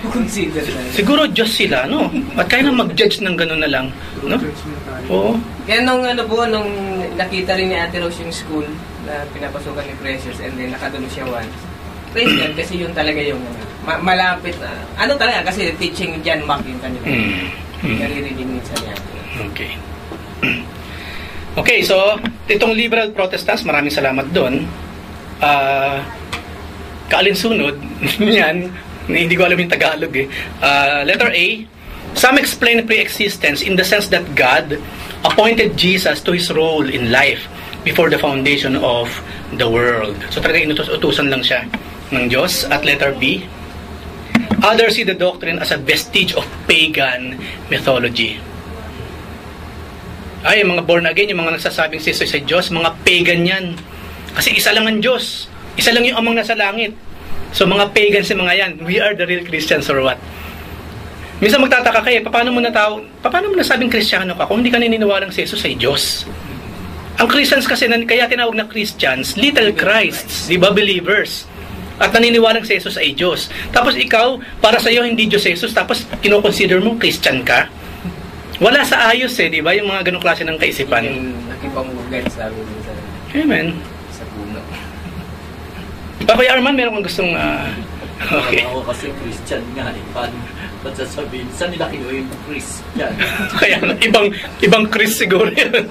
[SPEAKER 2] consider na.
[SPEAKER 1] Siguro Diyos sila, no? At kaya na mag-judge ng gano'n na lang, no? Oo.
[SPEAKER 2] Kaya nung nung nakita rin ni Ate Rose yung school na pinapasukan ni Precious and then nakadalo siya once. Praise God, kasi yun talaga yung malapit na. Ano talaga, kasi teaching John Mack yung kanila. Naririnig minsan niya.
[SPEAKER 1] Okay. Okay, so, itong liberal Protestants, maraming salamat doon. Kaalinsunod, yan, hindi ko alam yung Tagalog letter A, some explain pre-existence in the sense that God appointed Jesus to His role in life before the foundation of the world. So talaga inutos-utusan lang siya ng Diyos. At letter B, others see the doctrine as a vestige of pagan mythology. Ay, mga born again, yung mga nagsasabing si Jesus ay Diyos, mga pagan yan. Kasi isa lang ang Diyos. Isa lang yung amang nasa langit. So mga pagans yung mga yan. We are the real Christians or what? Minsan magtataka kayo, paano mo nasabing Kristiyano ka kung hindi ka naniniwalang si Jesus ay Diyos? Ang Christians kasi, kaya tinawag na Christians, little Christs, di ba, believers? At naniniwalang si Jesus ay Diyos. Tapos ikaw, para sa iyo hindi Diyos si Jesus, tapos kino-consider mo Christian ka? Wala sa ayos di ba, yung mga ganong klase ng kaisipan.
[SPEAKER 2] Nakipamugad sabi mo sa
[SPEAKER 1] Amen.
[SPEAKER 2] Sa puno.
[SPEAKER 1] Kuya Arman, meron kang gustong okay.
[SPEAKER 6] Ako kasi Christian nga, paano?
[SPEAKER 3] Ba't sasabihin? Saan nila kinuha yung Chris? Yan.
[SPEAKER 1] Kaya ibang Chris siguro yun.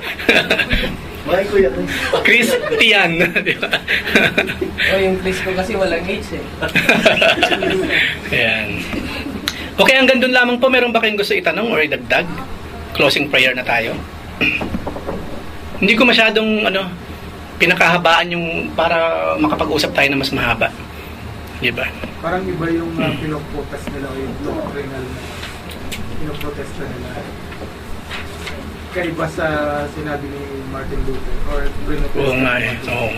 [SPEAKER 5] Bakit kuya?
[SPEAKER 1] Christian. Di ba?
[SPEAKER 2] O yung Chris ko kasi walang H eh.
[SPEAKER 1] Ayan. Okay, hanggang doon lamang po. Meron ba kayong gusto itanong or idagdag? Closing prayer na tayo. Hindi ko masyadong pinakahabaan yung para makapag-usap tayo na mas mahaba. Diba?
[SPEAKER 4] Parang iba yung pinoprotest nila o yung doctrinal na pinoprotesta nila. Kaiba sa sinabi ni Martin Luther or Protestant.
[SPEAKER 1] Oo nga eh. Oo.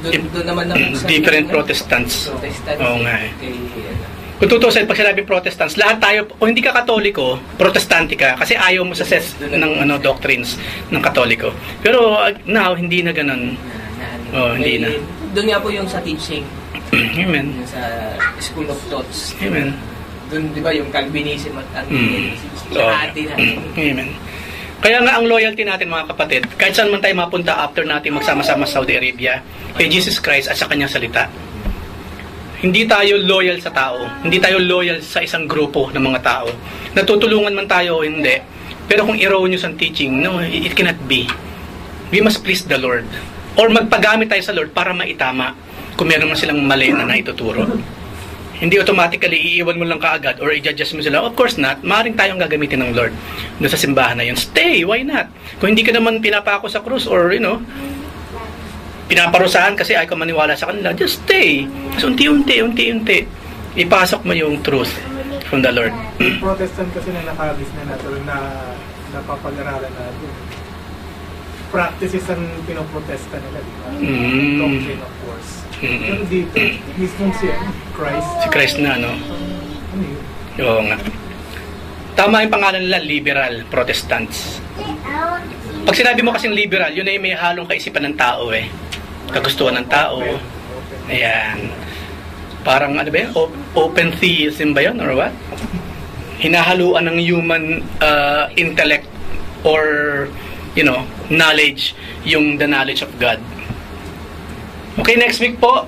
[SPEAKER 2] Doon naman ako sa
[SPEAKER 1] Different Protestants.
[SPEAKER 2] Protestants.
[SPEAKER 1] Oo nga eh.
[SPEAKER 2] Kay,
[SPEAKER 1] Kung tutusin, pag sinabing Protestants, lahat tayo, kung hindi ka Katoliko, Protestante ka kasi ayaw mo sa ses ng doctrines ng Katoliko. Pero now, hindi na ganun. Hindi na.
[SPEAKER 2] Doon nga po yung sa teaching.
[SPEAKER 1] Amen.
[SPEAKER 2] Yung sa School of Thoughts.
[SPEAKER 1] Amen.
[SPEAKER 2] Doon, di ba, yung Calvinism at Anglicanism.
[SPEAKER 1] So,
[SPEAKER 2] Lahat din natin.
[SPEAKER 1] Amen. Kaya nga ang loyalty natin mga kapatid, kahit saan man tayo mapunta after natin magsama-sama sa Saudi Arabia, kay Jesus Christ at sa kanyang salita. Hindi tayo loyal sa tao. Hindi tayo loyal sa isang grupo ng mga tao. Natutulungan man tayo o hindi. Pero kung erroneous ang teaching, no, it cannot be. We must please the Lord. Or magpagamit tayo sa Lord para maitama kung meron man silang mali na naituturo. Hindi automatically iiwan mo lang kaagad or i-judge mo sila. Of course not. Maaaring tayong gagamitin ng Lord doon sa simbahan na yun. Stay, why not? Kung hindi ka naman pinapako sa krus or, pinaparusahan kasi ayaw ka maniwala sa kanila, just stay. So, unti-unti, ipasok mo yung truth from the Lord.
[SPEAKER 4] Protestant kasi na nakabis na natin na napapag-aralan natin. Practices ang pinoprotesta nila, di ba? Doctrine, of course. Pero dito, mismo Christ.
[SPEAKER 1] Si Christ na, no?
[SPEAKER 4] Ano yun?
[SPEAKER 1] Oo nga. Tama yung pangalan nila, liberal Protestants. Pag sinabi mo kasing liberal, yun ay may halong kaisipan ng tao eh. Kagustuhan ng tao. Ayan. Parang ano ba yun? Open theism ba yun or what? Hinahaluan ng human intellect or knowledge yung the knowledge of God. Okay, next week po,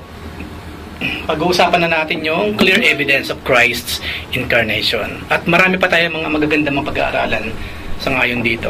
[SPEAKER 1] pag-uusapan na natin yung clear evidence of Christ's incarnation. At marami pa tayong mga magagandang pag-aaralan sa ngayon dito.